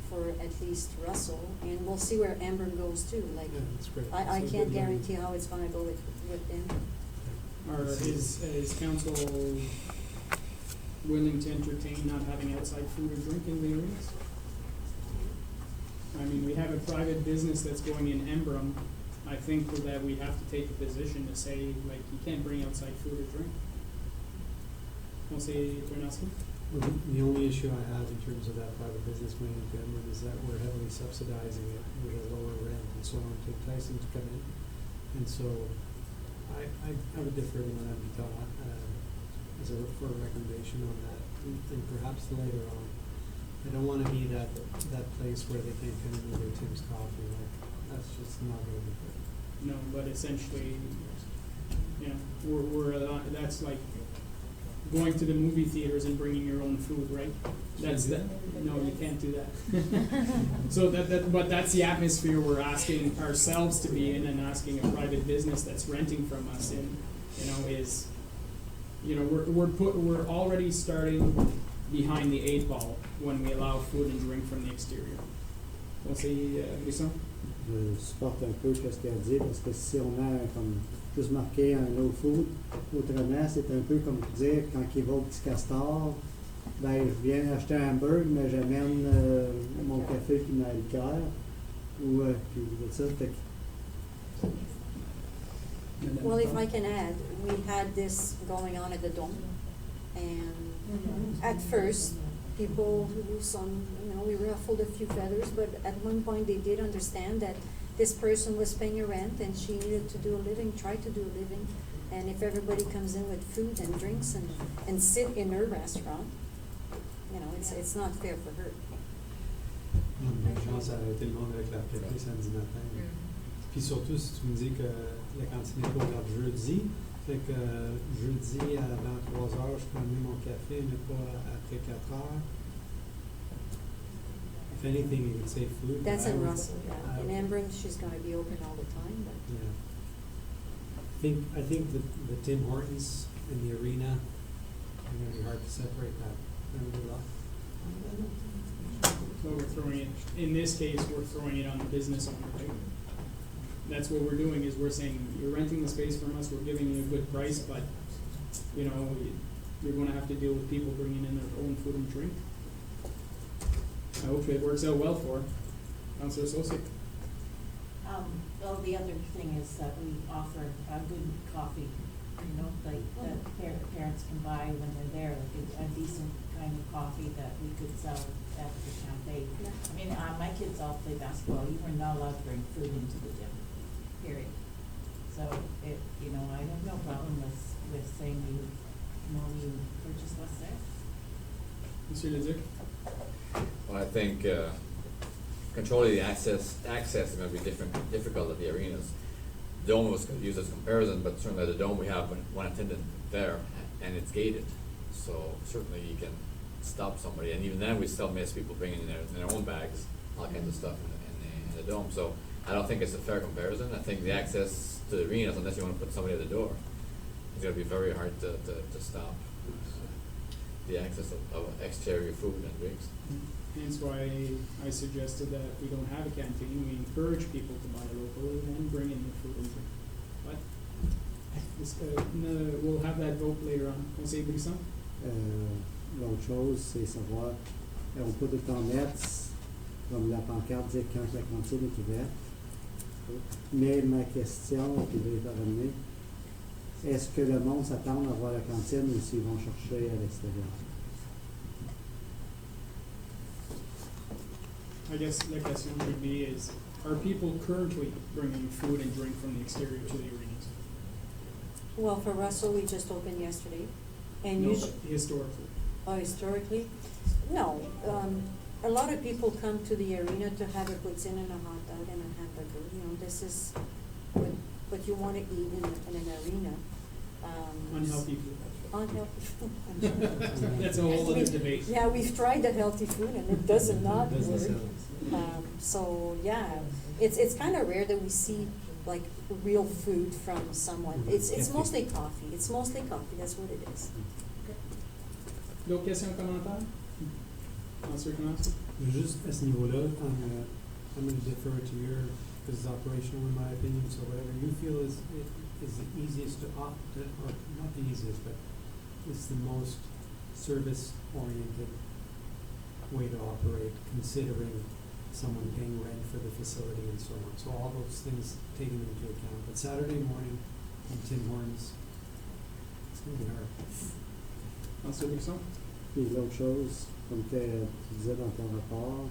for at least Russell, and we'll see where Embrun goes too. Like, Yeah, that's great. I So can't good learning. guarantee how it's gonna go with them. Or is council willing to entertain not having outside food or drink in the areas? I mean, we have a private business that's going in Embrun. I think that we have to take a position to say, like, you can't bring outside food or drink. Conseiller Bernasco? Well, the only issue I have in terms of that private business going into Embrun is that we're heavily subsidizing it with a lower rent and so on to entice them to come in. And so I would defer to Madame Vital for a recommendation on that, and perhaps later on. I don't want to be that place where they can't come in with their Tim's coffee. Like, that's just not going to be good. No, but essentially, that's like going to the movie theaters and bringing your own food, right? No, you can't do that. So but that's the atmosphere we're asking ourselves to be in, and asking a private business that's renting from us in, is, we're already starting behind the 8 ball when we allow food and drink from the exterior. Conseiller Brisson? Je supporte un peu ce qu'elle dit, parce que si on a comme juste marqué un no food, autrement, c'est un peu comme dire quand il va au petit castor, ben je viens acheter un hamburger, mais j'amène mon café et ma liqueur, ou puis ça, fait que Well, if I can add, we had this going on at the Dome, and at first, people, we ruffled a few feathers, but at one point they did understand that this person was paying a rent and she needed to do a living, try to do a living, and if everybody comes in with food and drinks and sit in her restaurant, it's not fair for her. L'urgence a arrêté le monde avec la café samedi matin. Puis surtout, si tu me dis que la cantine n'est pas ouverte jeudi, fait que jeudi avant 3 heures, je peux amener mon café, mais pas après 4 heures. If anything, you can save food. That's but I in would- Russell, yeah. In Embrun, she's gonna be open all the time, but. Yeah. I think the Tim Hortons and the arena, it's gonna be hard to separate that. Gonna be rough. So we're throwing it, in this case, we're throwing it on the business owner, right? That's what we're doing, is we're saying, you're renting the space from us, we're giving you a good price, but, you know, you're gonna have to deal with people bringing in their own food and drink. I hope it works out well for Councilor Associate. Well, the other thing is that we offer a good coffee, you know, like that parents can buy when they're there, like a decent kind of coffee that we could sell at the cafe. Yeah. I mean, my kids all play basketball, you were not allowed to bring food into the gym, period. So you know, I have no problem with saying you purchase less there. Mr. Lizick? Well, I think, controlling the access is gonna be difficult at the arenas. Dome was used as comparison, but certainly at the Dome, we have one attendant there, and it's gated. So certainly you can stop somebody, and even then, we still miss people bringing in their own bags, all kinds of stuff in the Dome. So I don't think it's a fair comparison. I think the access to the arenas, unless you wanna put somebody at the door, it's gonna be very hard to stop the access of exterior food and drinks. Hence why I suggested that if we don't have a canteen, we encourage people to buy locally and bring in their food and drink. But this, we'll have that vote later on. Conseil Brisson? L'autre chose, c'est savoir, on peut tout le temps mettre, comme la pancarte, dire quand la cantine est ouverte. Mais ma question qui va être ramenée, est-ce que le monde s'attend à voir la cantine ou s'ils vont chercher à l'extérieur? I guess the question should be is, are people currently bringing food and drink from the exterior to the arenas? Well, for Russell, we just opened yesterday, and No, usually, but historically. historically, no. A lot of people come to the arena to have a poutine and a hot dog and a hamburger. You know, this is what you want to eat in an arena. Unhealthy food. Unhealthy food. I'm sure. That's a whole other debate. Yeah, we've tried the healthy food and it does not Doesn't work. sell. So yeah, it's kind of rare that we see like real food from someone. It's mostly coffee. It's mostly coffee. That's what it is. D'autres questions, commentaires? Councilor Canassi? Juste à ce niveau-là, I'm gonna defer to your, this is operational in my opinion, so whatever you feel is the easiest to opt, or not the easiest, but it's the most service-oriented way to operate, considering someone paying rent for the facility and so on. So all those things taken into account. But Saturday morning in Tim Hortons, it's gonna be hard. Councilor Brisson? Puis l'autre chose, comme tu disais dans ton rapport,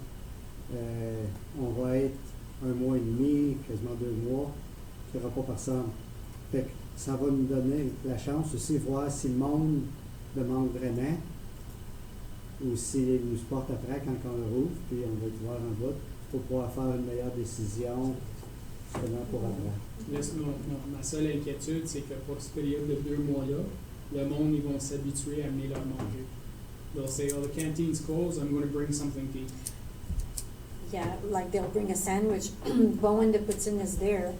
on va être 1 mois et demi, quasiment 2 mois, qu'il n'y aura pas personne. Fait que ça va nous donner la chance aussi de voir si le monde demande vraiment ou s'il nous supporte après quand on rouvre, puis on va être voir en bout pour pouvoir faire une meilleure décision justement pour après. Ma seule inquiétude, c'est que pour cette période de 2 mois-là, le monde, ils vont s'habituer à amener leur manger. They'll say, oh, the canteen's closed, I'm going to bring something to eat. Yeah, like they'll bring a sandwich, but when the poutine is there,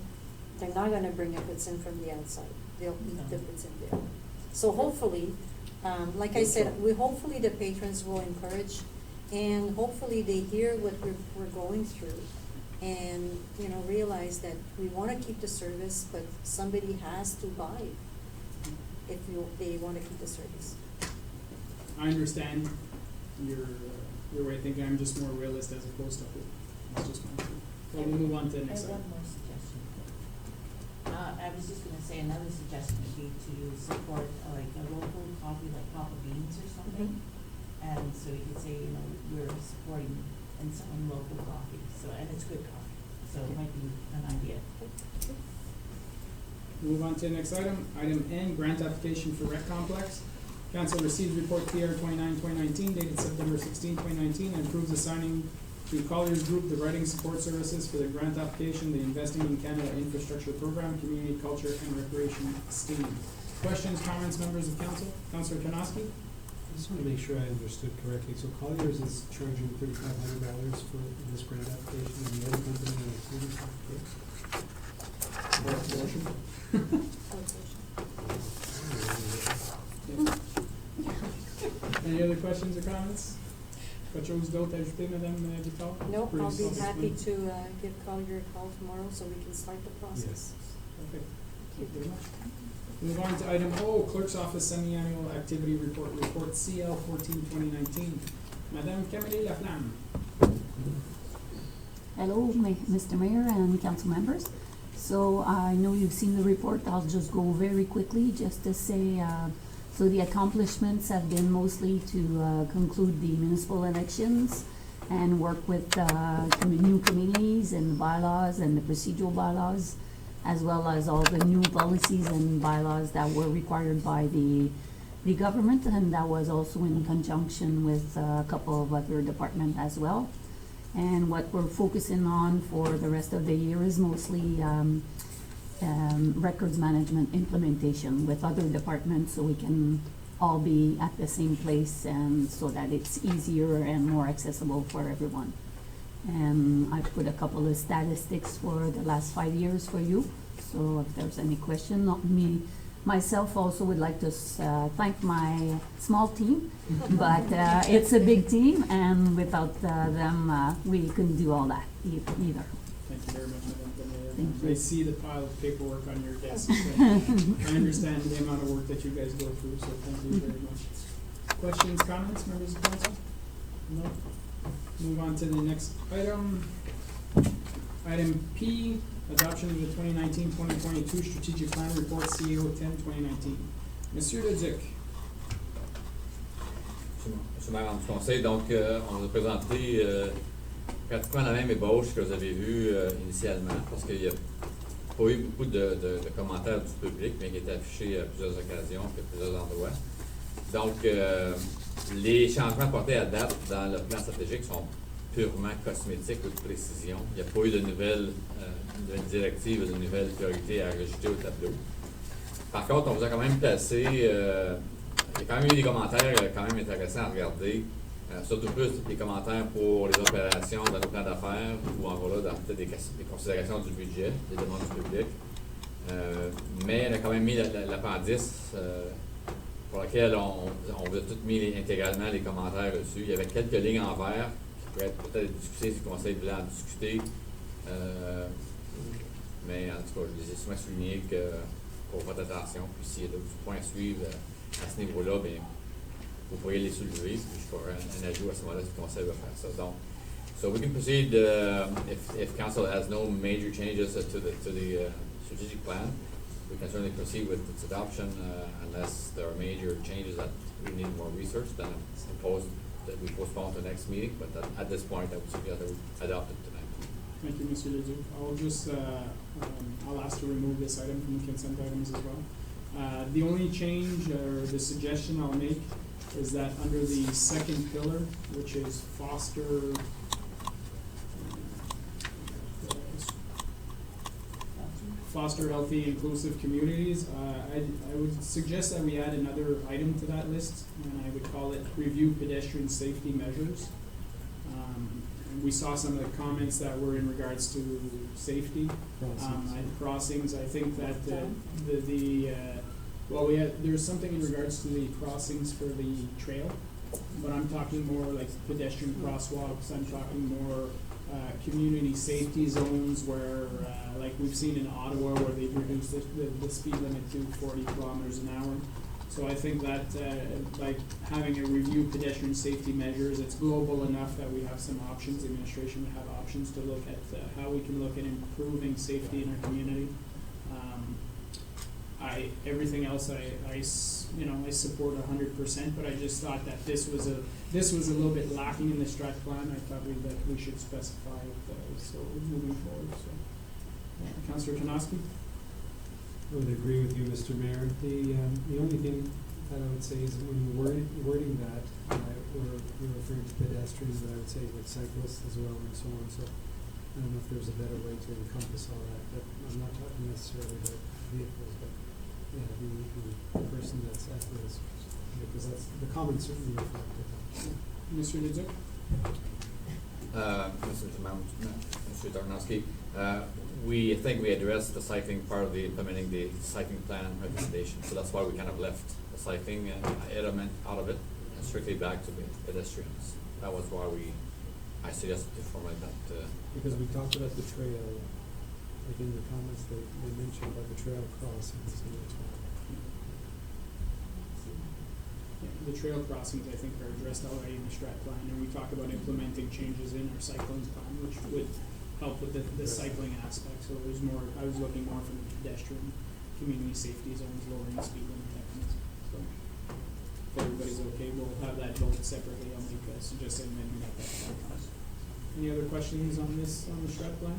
they're not gonna bring a poutine from the outside. They'll eat the poutine there. So hopefully, like I said, hopefully the patrons will encourage, and hopefully they hear what we're going through, and you know realize that we want to keep the service, but somebody has to buy if they want to keep the service. I understand your way of thinking. I'm just more realist as opposed to hope. That's just my thing. Well, we'll move on to the I next have item. one more suggestion. I was just gonna say, another suggestion would be to support like a local coffee, like Papa Beans or something. And so you could say, you know, we're supporting and selling local coffee, so, and it's good coffee, so it might be an idea. Move on to the next item. Item N, grant application for rec complex. Council receives report PR 29-2019 dated September 16, 2019, and approves assigning to Colliers Group the writing support services for the grant application, the Investing in Canada Infrastructure Program, Community Culture and Recreation STEAM. Questions, comments, members of council? Councilor Kanoski? I just want to make sure I understood correctly. So Colliers is charging $3,500 for this grant application, and the other company is $45,000. Motion. Any other questions or comments? Quelque chose d'autre à ajouter, Madame Vital? Nope, Pretty I'll be happy self-explanatory. to give Collier a call tomorrow so we can start the process. Okay, thank you very much. Move on to item O, Clerk's Office Semi-Annual Activity Report CL 14-2019. Madame Camille Laflamme. Hello, Mr. Mayor and council members. So I know you've seen the report. I'll just go very quickly just to say, so the accomplishments have been mostly to conclude the municipal elections and work with new committees and bylaws and the procedural bylaws, as well as all the new policies and bylaws that were required by the government, and that was also in conjunction with a couple of other departments as well. And what we're focusing on for the rest of the year is mostly records management implementation with other departments, so we can all be at the same place and so that it's easier and more accessible for everyone. And I put a couple of statistics for the last 5 years for you, so if there's any question, not me. Myself also would like to thank my small team, but it's a big team, and without them, we couldn't do all that either. Thank you very much, Madame Camille. Thank you. I see the pile of paperwork on your desk. I understand the amount of work that you guys go through, so thank you very much. Questions, comments, members of council? No? Move on to the next item. Item P, adoption of the 2019-2022 Strategic Plan Report CEO 10-2019. Monsieur Leduc. Monsieur le maire du conseil, donc on vous a présenté pratiquement la même ébauche que vous avez vue initialement, parce qu'il n'y a pas eu beaucoup de commentaires du public, mais qui étaient affichés à plusieurs occasions et à plusieurs endroits. Donc, les changements apportés à date dans le plan stratégique sont purement cosmétiques ou de précision. Il n'y a pas eu de nouvelles directives ou de nouvelles priorités à rajouter au tableau. Par contre, on vous a quand même placé, il y a quand même eu des commentaires quand même intéressants à regarder, surtout plus des commentaires pour les opérations dans nos plans d'affaires ou encore là dans peut-être des considérations du budget, des demandes du public. Mais on a quand même mis l'appendice pour lequel on vous a tout mis intégralement les commentaires dessus. Il y avait quelques lignes en vert qui pourraient être peut-être discutées si le conseil voulait en discuter. Mais en tout cas, je les ai souvent soulignés pour votre attention. Puis s'il y a d'autres points à suivre à ce niveau-là, bien, vous pourriez les soulever, puis je ferai un ajout à ce moment-là si le conseil va faire ça. Donc, so we can proceed if council has no major changes to the strategic plan. We can certainly proceed with its adoption unless there are major changes that we need more research. Then it's proposed that we postpone to the next meeting, but at this point, I would suggest that we adopt it tonight. Thank you, Mr. Leduc. I'll just, I'll ask to remove this item from the consent items as well. The only change or the suggestion I'll make is that under the second pillar, which is foster healthy, inclusive communities, I would suggest that we add another item to that list, and I would call it review pedestrian safety measures. And we saw some of the comments that were in regards to safety and crossings. I think that there's something in regards to the crossings for the trail, but I'm talking more like pedestrian crosswalks. I'm talking more community safety zones where, like we've seen in Ottawa, where they've reduced the speed limit to 40 kilometers an hour. So I think that like having a review pedestrian safety measures, it's global enough that we have some options. The administration would have options to look at how we can look at improving safety in our community. Everything else I support 100%, but I just thought that this was a little bit lacking in the strat plan. I thought that we should specify it, so moving forward. So, Councillor Kanoski. I would agree with you, Mr. Mayor. The only thing that I would say is when wording that, we're referring to pedestrians, but I would say with cyclists as well and so on. So I don't know if there's a better way to encompass all that, but I'm not talking necessarily about vehicles, but yeah, the person that's at risk, because that's the comments certainly reflect that. Mr. Leduc. Mr. Darnowski, we think we addressed the cycling part of implementing the cycling plan recommendation, so that's why we kind of left the cycling element out of it. strictly back to pedestrians. That was why I suggested to formulate that. Because we talked about the trail, like in the comments, they mentioned about the trail crossings, so that's why. Yeah, the trail crossings, I think, are addressed already in the strat plan, and we talk about implementing changes in our cycling plan, which would help with the cycling aspect. So there's more, I was looking more from the pedestrian, community safety zones, lowering the speed limit mechanism. So if everybody's okay, we'll have that voted separately. I'll make a suggested amendment at that time. Any other questions on this, on the strat plan?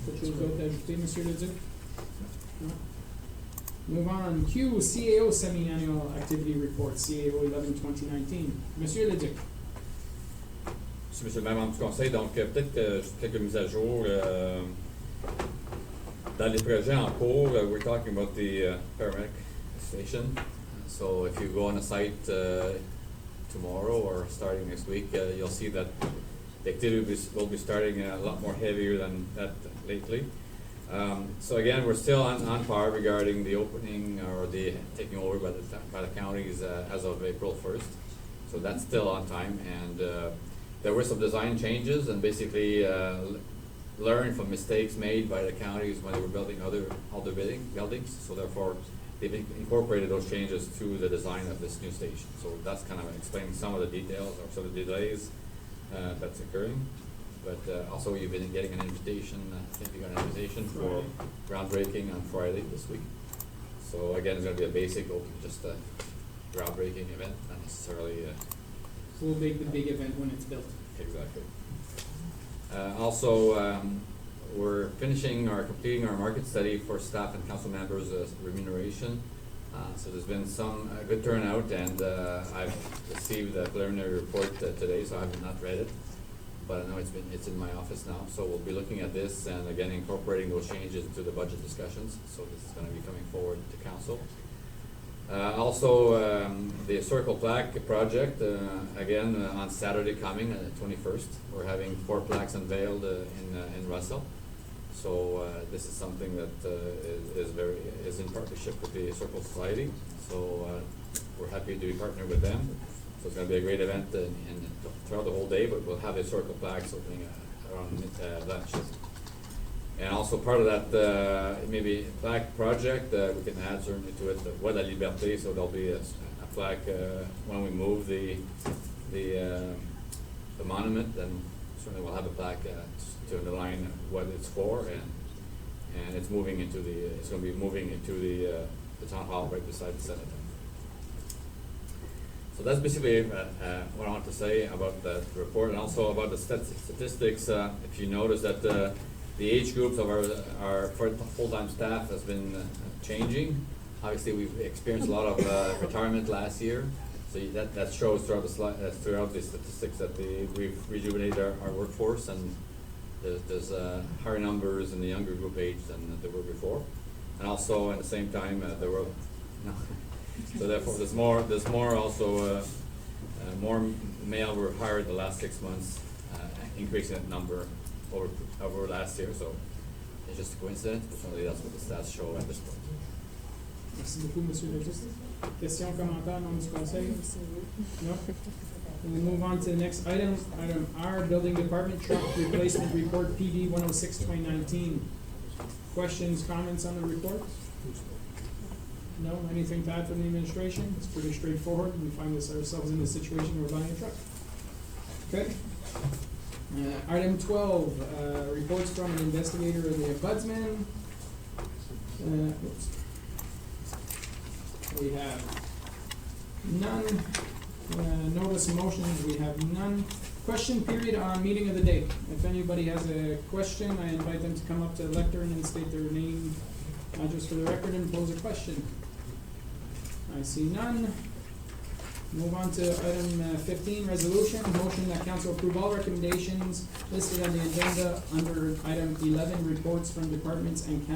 Quelque chose d'autre à ajouter, Monsieur Le Duc? No? Move on. Q, CAO semi-annual activity report, CAO 11-2019. Monsieur Le Duc. Si Monsieur le maire membre du conseil, donc peut-être juste quelques mises à jour. Dans les projets en cours, we're talking about the paramedic station. So if you go on a site tomorrow or starting next week, you'll see that the activity will be starting a lot more heavier than that lately. So again, we're still on par regarding the opening or the taking over by the counties as of April 1st. So that's still on time, and there were some design changes and basically learned from mistakes made by the counties when they were building other buildings. So therefore, they've incorporated those changes to the design of this new station. So that's kind of explaining some of the details or some of the delays that's occurring. But also you've been getting an invitation, I think you got an invitation for groundbreaking on Friday this week. So again, it's going to be a basic, just a groundbreaking event, not necessarily We'll make the big event when it's built. exactly. Also, we're finishing or completing our market study for staff and council members' remuneration. So there's been some good turnout, and I've received the preliminary report today, so I have not read it. But I know it's in my office now, so we'll be looking at this and again incorporating those changes into the budget discussions. So this is going to be coming forward to council. Also, the historical plaque project, again on Saturday coming, 21st, we're having 4 plaques unveiled in Russell. So this is something that is in partnership with the Historical Society. So we're happy to be partnered with them. So it's going to be a great event throughout the whole day, but we'll have historical plaques opening around lunch. And also part of that maybe plaque project, we can add certainly to it the Voie de la Liberté, so there'll be a plaque when we move the monument, then certainly we'll have a plaque to underline what it's for, and it's moving into it's going to be moving into the town hall right beside the Senate. So that's basically what I want to say about the report, and also about the statistics. If you notice that the age groups of our full-time staff has been changing. Obviously, we've experienced a lot of retirement last year, so that shows throughout the statistics that we've rejuvenated our workforce, and there's higher numbers in the younger group age than there were before, and also at the same time there were. No. So therefore, there's more also more male were hired the last 6 months, increasing that number over last year. So it's just a coincidence, but certainly that's what the stats show at this point. Merci beaucoup, Monsieur le Justice. Questions, commentaires, membres du conseil? No? We'll move on to the next item. Item R, Building Department Truck Replacement Report PD 106-2019. Questions, comments on the report? No? Anything to add from the administration? It's pretty straightforward. We find ourselves in a situation where we're buying a truck. Okay. Item 12, reports from an investigator of the ombudsman. We have none. Notice motions, we have none. Question period on meeting of the day. If anybody has a question, I invite them to come up to the lectern and state their name, address for the record, and pose a question. I see none. Move on to item 15, resolution. Motion that council approve all recommendations listed on the agenda under item 11, reports from departments and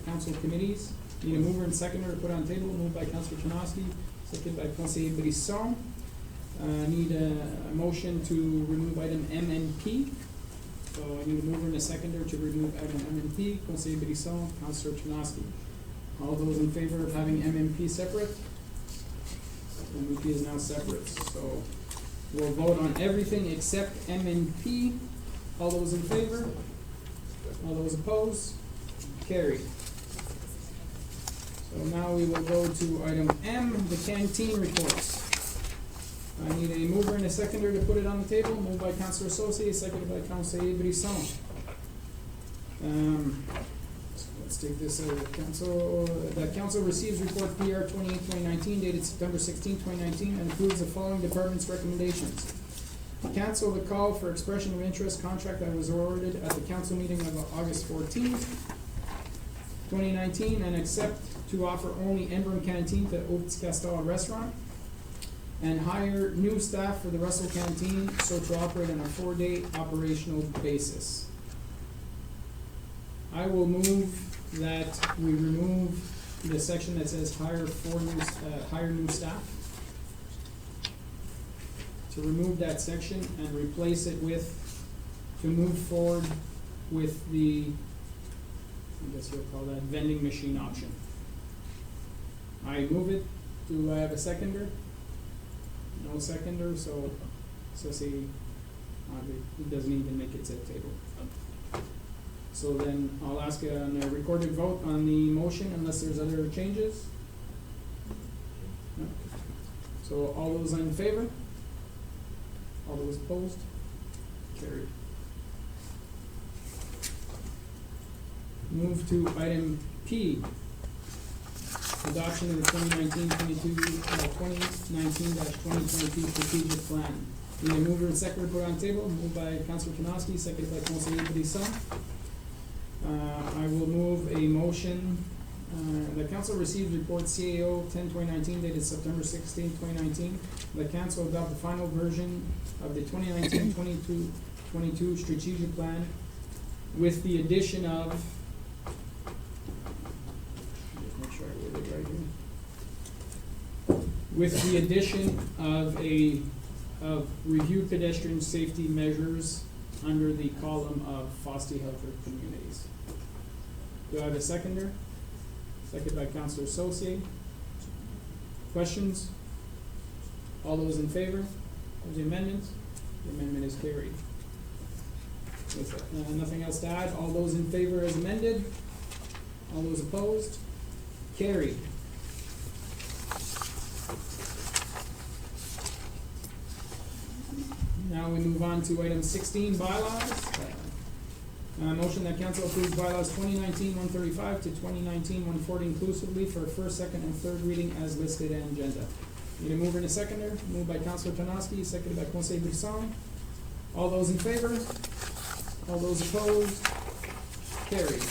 council committees. Need a mover and seconder to put on table. Moved by Councilor Chinoski, seconded by Conseiller Brisson. Need a motion to remove item M and P. So I need a mover and a seconder to remove item M and P. Conseiller Brisson, Councilor Chinoski. All those in favor of having M and P separate? MVP is now separate, so we'll vote on everything except M and P. All those in favor? All those opposed? Carried. So now we will go to item M, the canteen reports. I need a mover and a seconder to put it on the table. Moved by Councilor Associé, seconded by Councilor Brisson. Let's take this, council, that council receives report PR 28-2019 dated September 16, 2019, and approves the following department's recommendations. Cancel the call for expression of interest contract that was awarded at the council meeting of August 14, 2019, and accept to offer only Embrun Canteen to Oats Castal Restaurant, and hire new staff for the Russell Canteen so to operate on a 4-day operational basis. I will move that we remove the section that says hire new staff. To remove that section and replace it with, to move forward with the, I guess you'll call that vending machine option. I move it. Do I have a seconder? No seconder, so see, it doesn't even make it to the table. So then I'll ask a recorded vote on the motion unless there's other changes. No? So all those in favor? All those opposed? Carried. Move to item P. Adoption of the 2019-2022 strategic plan. Need a mover and seconder put on the table. Moved by Councilor Kanoski, seconded by Councilor Brisson. I will move a motion. The council received report CAO 10-2019 dated September 16, 2019. The council adopt the final version of the 2019-22 strategic plan with the addition of, just make sure I word it right here. With the addition of reviewed pedestrian safety measures under the column of foster healthier communities. Do I have a seconder? Seconded by Councilor Associé. Questions? All those in favor of the amendment? The amendment is carried. With nothing else to add, all those in favor as amended? All those opposed? Carried. Now we move on to item 16, bylaws. Motion that council approves bylaws 2019-135 to 2019-140 inclusively for first, second, and third reading as listed in agenda. Need a mover and a seconder. Moved by Councilor Tanoski, seconded by Conseil Brisson. All those in favor? All those opposed? Carried.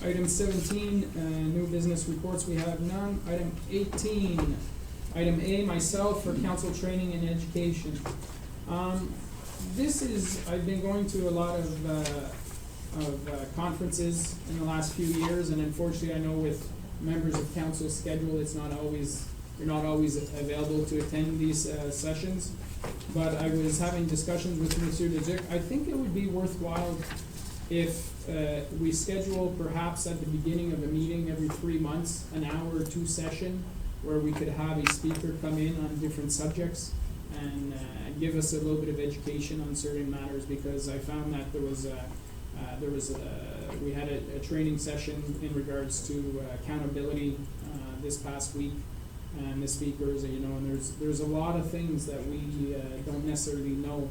Item 17, new business reports, we have none. Item 18, item A, myself for council training and education. I've been going to a lot of conferences in the last few years, and unfortunately I know with members of council's schedule, you're not always available to attend these sessions. But I was having discussions with Monsieur Leduc. I think it would be worthwhile if we schedule perhaps at the beginning of a meeting every 3 months, an hour or two session where we could have a speaker come in on different subjects and give us a little bit of education on certain matters, because I found that we had a training session in regards to accountability this past week, and the speakers, and there's a lot of things that we don't necessarily know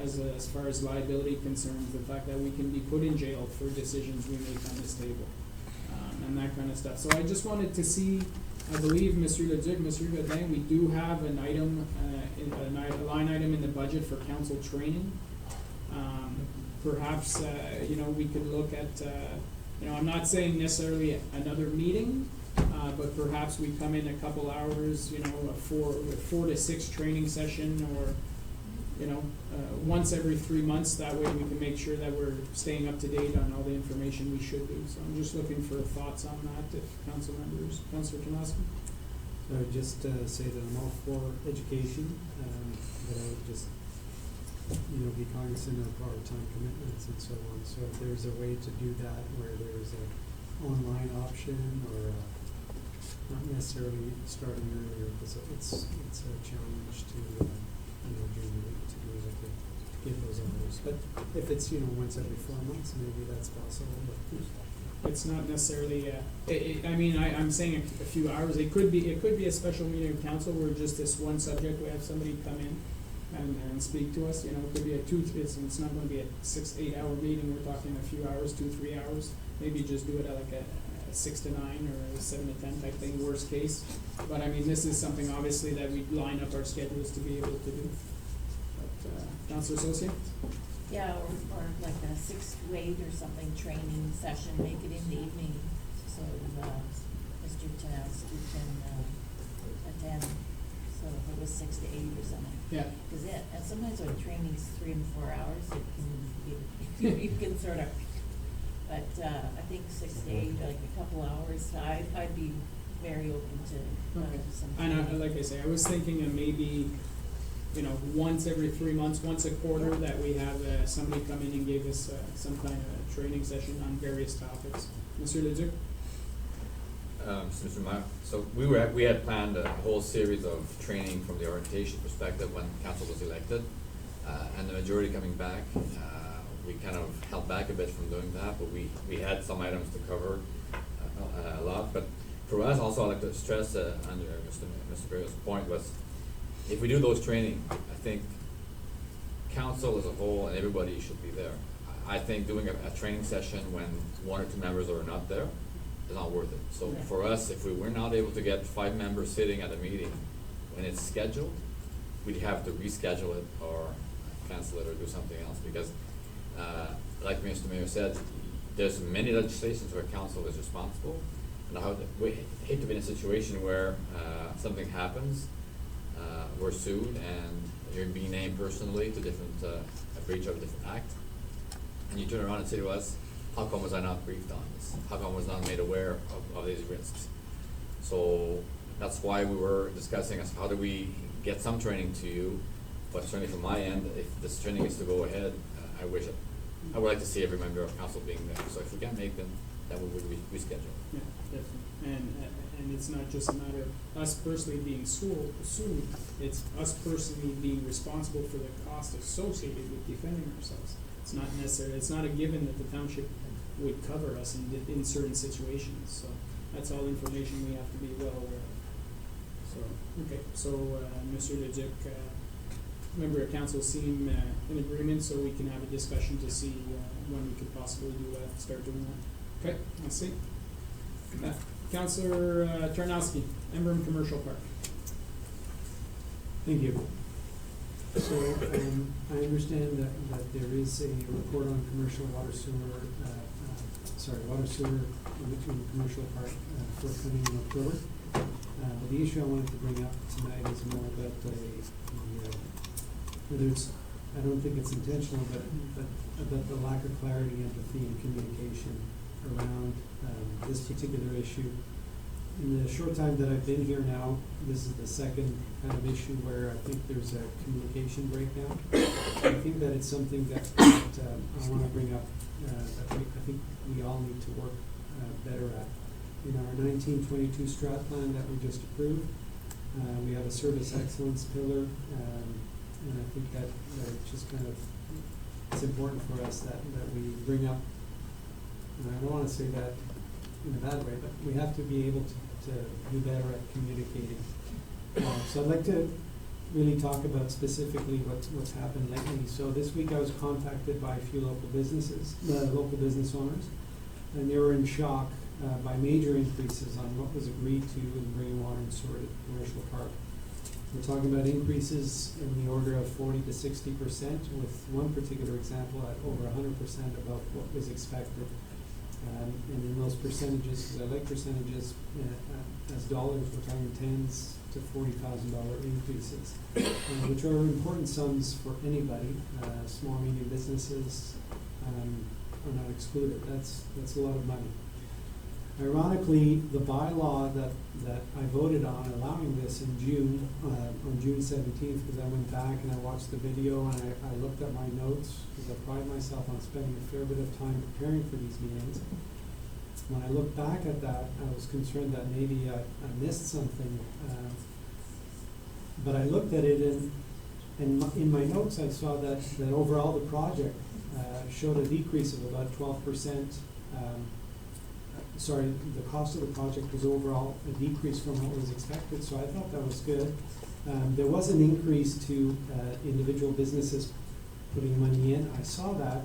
as far as liability concerns, the fact that we can be put in jail for decisions we make on this table, and that kind of stuff. So I just wanted to see, I believe Monsieur Leduc, Monsieur Godin, we do have an item, a line item in the budget for council training. Perhaps, we could look at, I'm not saying necessarily another meeting, but perhaps we come in a couple hours, a 4 to 6 training session, or, once every 3 months. That way we can make sure that we're staying up to date on all the information we should do. So I'm just looking for thoughts on that, if council members, Councilor Kanoski. So I would just say that I'm all for education, but I would just, be cognizant of our time commitments and so on. So if there's a way to do that where there's an online option or not necessarily starting earlier, because it's a challenge to, during the week to be able to give those hours. But if it's, once every 4 months, maybe that's possible, but. It's not necessarily, I'm saying a few hours. It could be a special meeting of council where just this one subject, we have somebody come in and speak to us. It could be it's not gonna be a 6-8 hour meeting. We're talking a few hours, 2-3 hours. Maybe just do it at like a 6 to 9 or a 7 to 10 type thing, worst case. But this is something obviously that we line up our schedules to be able to do. But, Councilor Associate? Yeah, or like a 6 to 8 or something training session, make it in the evening, so, Mr. Janowski can, attend. So if it was 6 to 8 or something. Yeah. Cause and sometimes when training's 3 and 4 hours, it can be, you can sort of, but, I think 6 to 8, like a couple hours, I'd be very open to, some. And like I say, I was thinking of maybe, once every 3 months, once a quarter, that we have somebody come in and give us some kind of training session on various topics. Monsieur Leduc? Mr. Mayor, so we had planned a whole series of training from the orientation perspective when council was elected, and the majority coming back. We kind of held back a bit from doing that, but we had some items to cover a lot. But for us, also, I'd like to stress under Mr. Berry's point was, if we do those training, I think council as a whole and everybody should be there. I think doing a training session when 1 or 2 members are not there is not worth it. So for us, if we were not able to get 5 members sitting at a meeting when it's scheduled, we'd have to reschedule it or cancel it or do something else, because like Mr. Mayor said, there's many legislations where council is responsible, and we hate to be in a situation where something happens, we're sued and you're being named personally to different, a breach of a different act, and you turn around and say to us, how come was I not briefed on this? How come was not made aware of these risks? So that's why we were discussing as how do we get some training to you, but certainly from my end, if this training is to go ahead, I would like to see every member of council being there. So if we can't make them, then we would reschedule. Yeah, definitely. And it's not just a matter of us personally being sued, it's us personally being responsible for the cost associated with defending ourselves. It's not necessarily, it's not a given that the township would cover us in certain situations, so that's all information we have to be well aware of. So, okay, so, Mr. Leduc, member of council seem in agreement, so we can have a discussion to see when we could possibly start doing that. Okay, let's see. Councillor Tarnowski, Embrun Commercial Park. Thank you. So, I understand that there is a report on commercial water sewer, in commercial park, forthcoming in October. But the issue I wanted to bring up tonight is more about whether it's, I don't think it's intentional, but about the lack of clarity, empathy, and communication around this particular issue. In the short time that I've been here now, this is the second kind of issue where I think there's a communication breakdown. I think that it's something that I want to bring up, that I think we all need to work better at. In our 1922 strat plan that we just approved, we have a service excellence pillar, and I think that it's just kind of, it's important for us that we bring up, and I don't want to say that in a bad way, but we have to be able to do better at communicating. So I'd like to really talk about specifically what's happened lately. So this week I was contacted by a few local business owners, and they were in shock by major increases on what was agreed to in bringing water and sewer to the commercial park. We're talking about increases in the order of 40 to 60%, with one particular example at over 100% above what was expected. And in those percentages, because I like percentages, as dollars, we're talking tens to $40,000 increases, which are important sums for anybody. Small, medium businesses are not excluded. That's a lot of money. Ironically, the bylaw that I voted on allowing this in June, on June 17th, because I went back and I watched the video and I looked at my notes, because I pride myself on spending a fair bit of time preparing for these meetings. when I look back at that, I was concerned that maybe I missed something. But I looked at it and in my notes, I saw that overall the project showed a decrease of about 12%. Sorry, the cost of the project was overall a decrease from what was expected, so I thought that was good. There was an increase to individual businesses putting money in. I saw that,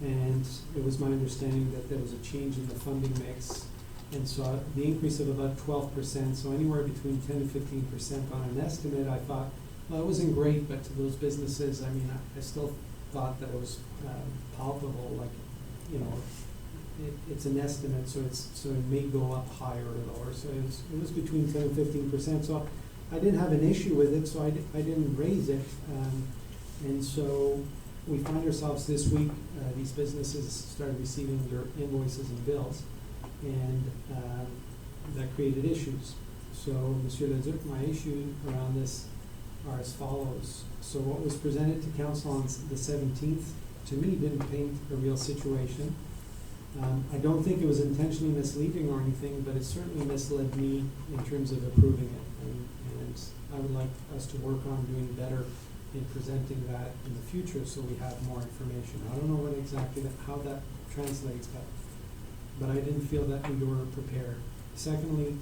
and it was my understanding that there was a change in the funding mix. And so the increase of about 12%, so anywhere between 10 and 15% on an estimate, I thought, well, it wasn't great, but to those businesses, I mean, I still thought that it was palpable, like, you know, it's an estimate, so it may go up higher or lower. So it was between 10 and 15%. So I didn't have an issue with it, so I didn't raise it. And so we find ourselves this week, these businesses started receiving their invoices and bills, and that created issues. So, Monsieur Leduc, my issue around this are as follows. So what was presented to council on the 17th, to me, didn't paint a real situation. I don't think it was intentionally misleading or anything, but it certainly misled me in terms of approving it. And I would like us to work on doing better in presenting that in the future so we have more information. I don't know what exactly how that translates, but I didn't feel that we were prepared. Secondly,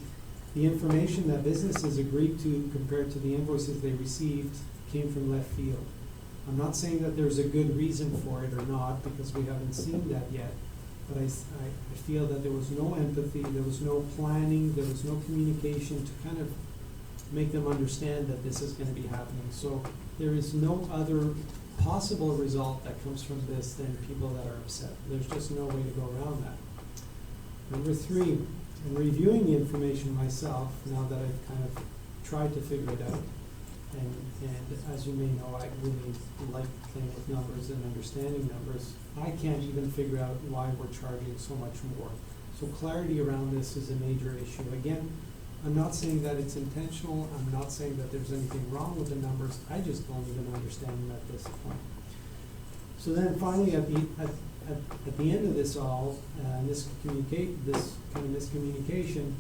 the information that businesses agreed to compared to the invoices they received came from left field. I'm not saying that there's a good reason for it or not, because we haven't seen that yet, but I feel that there was no empathy, there was no planning, there was no communication to kind of make them understand that this is going to be happening. So there is no other possible result that comes from this than people that are upset. There's just no way to go around that. Number three, in reviewing the information myself, now that I've kind of tried to figure it out, and as you may know, I really like playing with numbers and understanding numbers. I can't even figure out why we're charging so much more. So clarity around this is a major issue. Again, I'm not saying that it's intentional. I'm not saying that there's anything wrong with the numbers. I just don't even understand them at this point. So then finally, at the end of this all, this kind of miscommunication,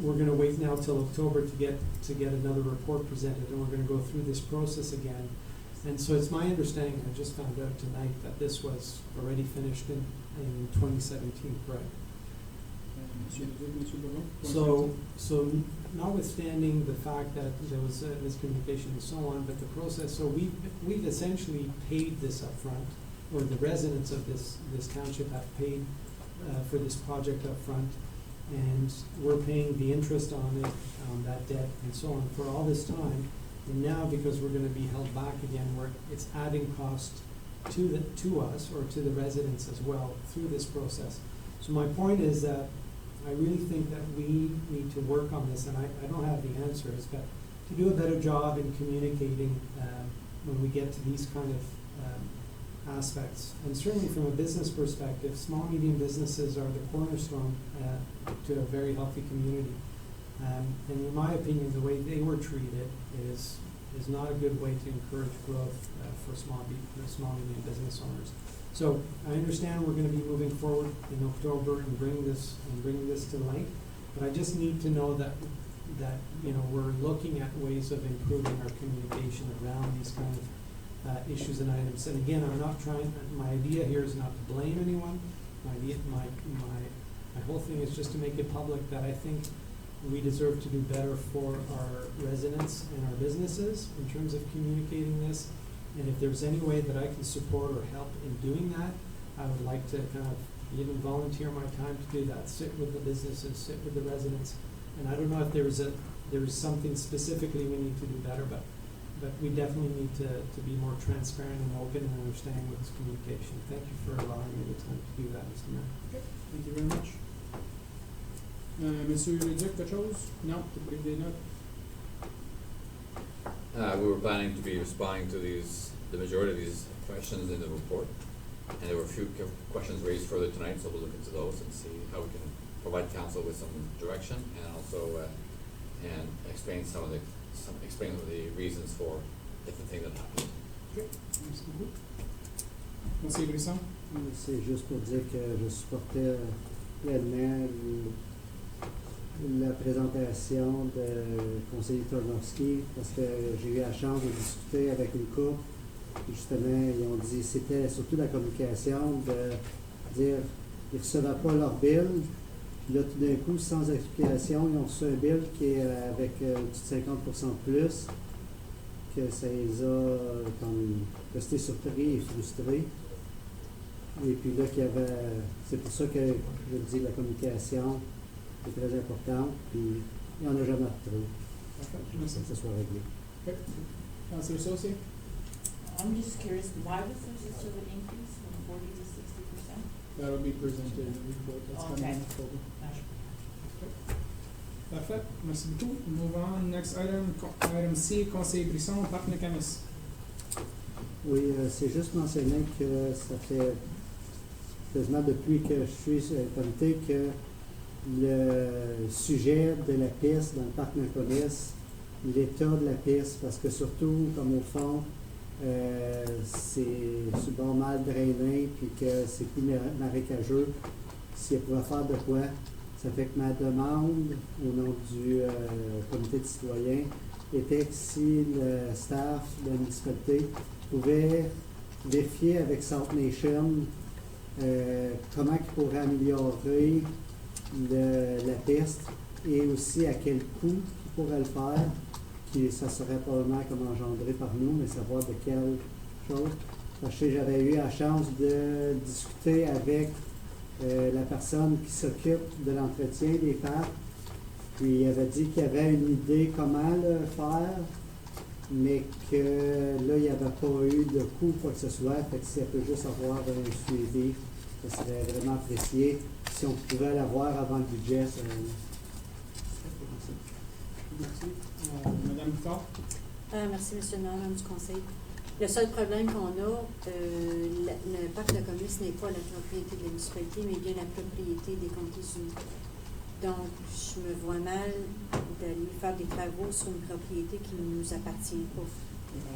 we're going to wait now till October to get another report presented, and we're going to go through this process again. And so it's my understanding, I just found out tonight, that this was already finished in 2017, correct? So notwithstanding the fact that there was miscommunication and so on, but the process, so we've essentially paid this upfront, or the residents of this township have paid for this project upfront, and we're paying the interest on it, on that debt and so on for all this time. And now, because we're going to be held back again, it's adding cost to us or to the residents as well through this process. So my point is that I really think that we need to work on this, and I don't have the answers, but to do a better job in communicating when we get to these kind of aspects. And certainly from a business perspective, small, medium businesses are the cornerstone to a very healthy community. And in my opinion, the way they were treated is not a good way to encourage growth for small, medium business owners. So I understand we're going to be moving forward in October and bringing this to light, but I just need to know that we're looking at ways of improving our communication around these kind of issues and items. And again, I'm not trying. My idea here is not to blame anyone. My whole thing is just to make it public that I think we deserve to do better for our residents and our businesses in terms of communicating this. And if there's any way that I can support or help in doing that, I would like to kind of even volunteer my time to do that. Sit with the businesses, sit with the residents. And I don't know if there's something specifically we need to do better, but we definitely need to be more transparent and open and understanding with this communication. Thank you for allowing me the time to do that, Mr. Mayor. Okay, thank you very much. Monsieur Leduc, quelque chose? Non, tu pris des notes? We were planning to be responding to the majority of these questions in the report, and there were a few questions raised further tonight, so we'll look into those and see how we can provide council with some direction, and also and explain some of the reasons for different things that happened. Okay, merci beaucoup. Conseil Brisson? C'est juste pour dire que je supportais pleinement la présentation de conseiller Tornowski parce que j'ai eu la chance de discuter avec une couple. Justement, ils ont dit c'était surtout la communication de dire ils ne recevaient pas leur bill. Puis là, tout d'un coup, sans explication, ils ont reçu un bill qui est avec au-dessus de 50% de plus, que ça les a comme restés surpris et frustrés. Et puis là, c'est pour ça que je dis la communication est très importante, puis il n'y en a jamais trop. Merci. Que ce soit réglé. Okay. Councilor Saucier? I'm just curious, why was there such an increase from 40 to 60%? That will be presented in the report that's coming in October. Parfait, merci beaucoup. Move on, next item, item C, conseil Brisson, Parc Mécanis. Oui, c'est juste mentionner que ça fait quasiment depuis que je suis comité que le sujet de la piste dans le parc Mécanis, l'état de la piste, parce que surtout, comme au fond, c'est bon mal drainé, puis que c'est plus marécageux, si elle pouvait faire de quoi, ça fait que ma demande au nom du comité de citoyens était que si le staff de la municipalité pouvait vérifier avec South Nation comment il pourrait améliorer la piste et aussi à quel coût il pourrait le faire, ça serait probablement comme engendré par nous, mais savoir de quelle chose. Parce que j'avais eu la chance de discuter avec la personne qui s'occupe de l'entretien des parcs, puis il avait dit qu'il y avait une idée comment le faire, mais que là, il n'y avait pas eu de coût ou quoi que ce soit, fait que si elle peut juste avoir un suivi, ça serait vraiment apprécié. Si on pouvait l'avoir avant le budget, ça serait Merci. Madame Bouchard? Merci, Monsieur le maire, Madame du conseil. Le seul problème qu'on a, le parc de commerce n'est pas la propriété de la municipalité, mais bien la propriété des comtés unis. Donc, je me vois mal d'aller faire des travaux sur une propriété qui ne nous appartient pas.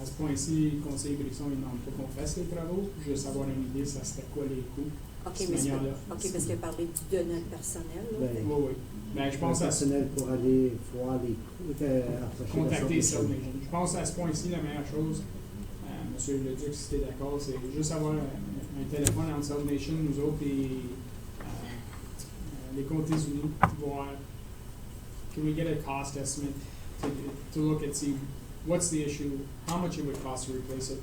À ce point-ci, le conseiller Brisson, il n'en pas qu'on fasse les travaux. Juste avoir une idée, ça serait quoi les coûts? OK, mais parce qu'il a parlé de notre personnel. Là, Ben, Oui, oui. Ben, je pense à personnel pour aller voir les contacter ça. Je pense à ce point-ci, la meilleure chose, Monsieur Leduc, si tu es d'accord, c'est juste avoir un téléphone entre South Nation, nous autres, et les comtés unis, voir, can we get a cost estimate to look and see what's the issue, how much it would cost to replace it,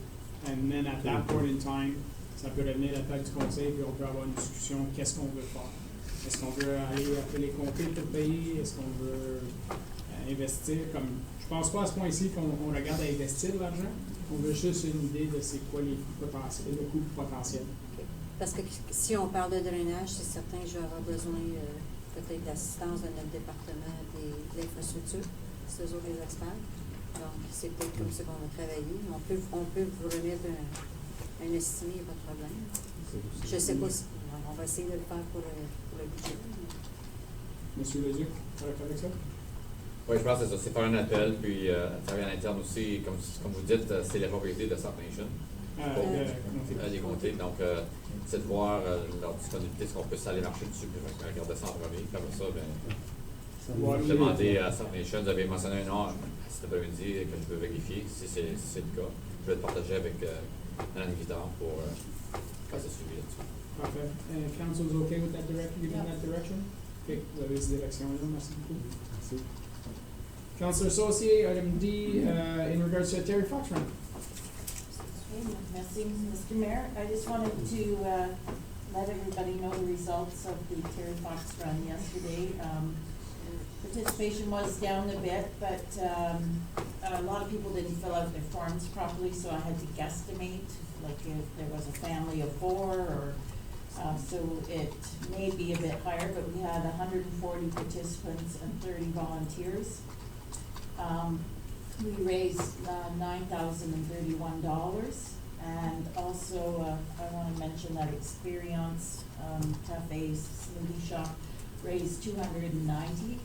and then at that point in time, ça peut revenir à la tête du conseil, puis on peut avoir une discussion, qu'est-ce qu'on veut faire. Est-ce qu'on veut aller après les comtés pour payer? Est-ce qu'on veut investir? Comme, je pense pas à ce point-ci qu'on regarde à investir l'argent. On veut juste une idée de c'est quoi les coûts potentiels, le coût potentiel. Okay. Parce que si on parle de drainage, c'est certain que je vais avoir besoin peut-être d'assistance de notre département de l'infrastructure, c'est eux autres les experts. Donc, c'est peut-être comme ça qu'on va travailler. On peut vous remettre un estimé, pas de problème. Je ne sais pas si on va essayer de le faire pour le budget. Monsieur Leduc, correct avec ça? Oui, je pense que c'est ça. C'est faire un appel, puis travailler à l'interne aussi. Comme vous dites, c'est la propriété de South Nation. Les comtés. Donc, c'est de voir leur disponibilité, est-ce qu'on peut aller marcher dessus, puis regarder ça en premier. Puis après ça, demander à South Nation, vous avez mentionné un nom cet après-midi que je veux vérifier, si c'est le cas. Je vais le partager avec Mme Guitard pour faire ce suivi là-dessus. Parfait. Council's okay with that direction, giving that direction? OK, vous avez cette direction-là, merci beaucoup. Merci. Councilor Saucier, item D, in regards to Terry Fox run. Merci, Mr. Mayor. I just wanted to let everybody know the results of the Terry Fox run yesterday. Participation was down a bit, but a lot of people didn't fill out their forms properly, so I had to guesstimate, like if there was a family of 4 or so it may be a bit higher, but we had 140 participants and 30 volunteers. We raised $9,031, and also I want to mention that Experience Cafe Smoothie Shop raised $290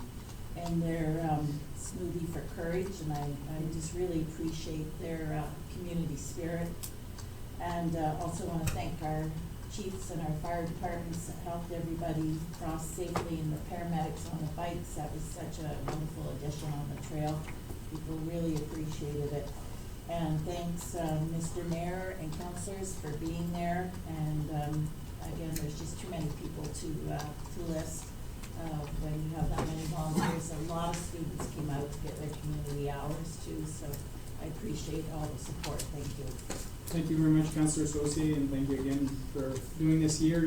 in their Smoothie for Courage, and I just really appreciate their community spirit. And also want to thank our chiefs and our fire departments that helped everybody cross safely, and the paramedics on the bikes. That was such a wonderful addition on the trail. People really appreciated it. And thanks, Mr. Mayor and councilors for being there. And, again, there's just too many people to list. When you have that many volunteers, a lot of students came out to get their community hours too, so I appreciate all the support. Thank you. Thank you very much, Councillor Saucier, and thank you again for doing this year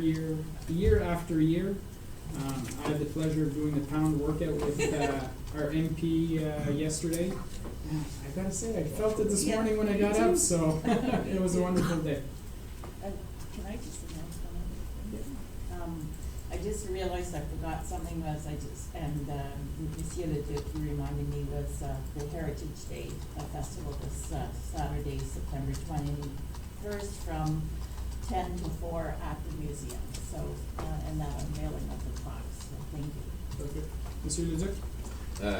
after year. I had the pleasure of doing the pound workout with our MP yesterday. And I gotta say, I felt it this morning when I got up, so it was a wonderful day. Can I just announce one other thing? I just realized I forgot something Monsieur Le Duc, you reminded me, was the Heritage Day festival this Saturday, September 21st, from 10 to 4 at the museum. So, and that unveiling of the plaques. So thank you. Perfect. Monsieur Le Duc?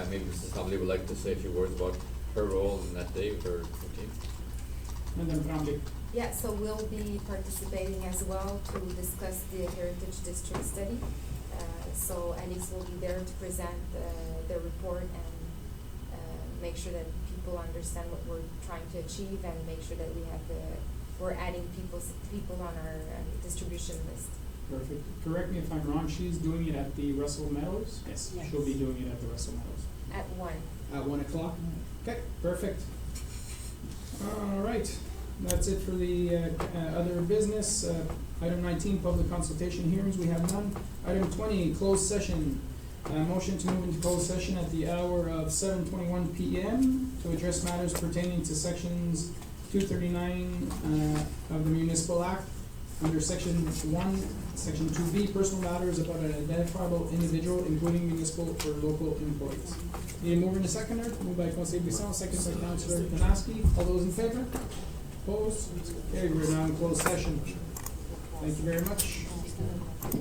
Maybe Mrs. Tobley would like to say a few words about her role in that day with her team. Madame Tremblay. Yeah, so we'll be participating as well to discuss the Heritage District study. So Alice will be there to present the report and make sure that people understand what we're trying to achieve and make sure that we're adding people on our distribution list. Perfect. Correct me if I'm wrong, she's doing it at the Russell Meadows? Yes. Yes. She'll be doing it at the Russell Meadows. At 1. At 1 o'clock? Okay, perfect. All right, that's it for the other business. Item 19, public consultation hearings, we have none. Item 20, closed session. Motion to move into closed session at the hour of 7:21 p.m. to address matters pertaining to sections 239 of the Municipal Act. Under section 1, section 2B, personal matters about an identifiable individual, including municipal or local employees. Need a mover and a seconder? Moved by Conseil Buisson, second by Councillor Panaski. All those in favor? Opposed? Okay, we're now in closed session. Thank you very much.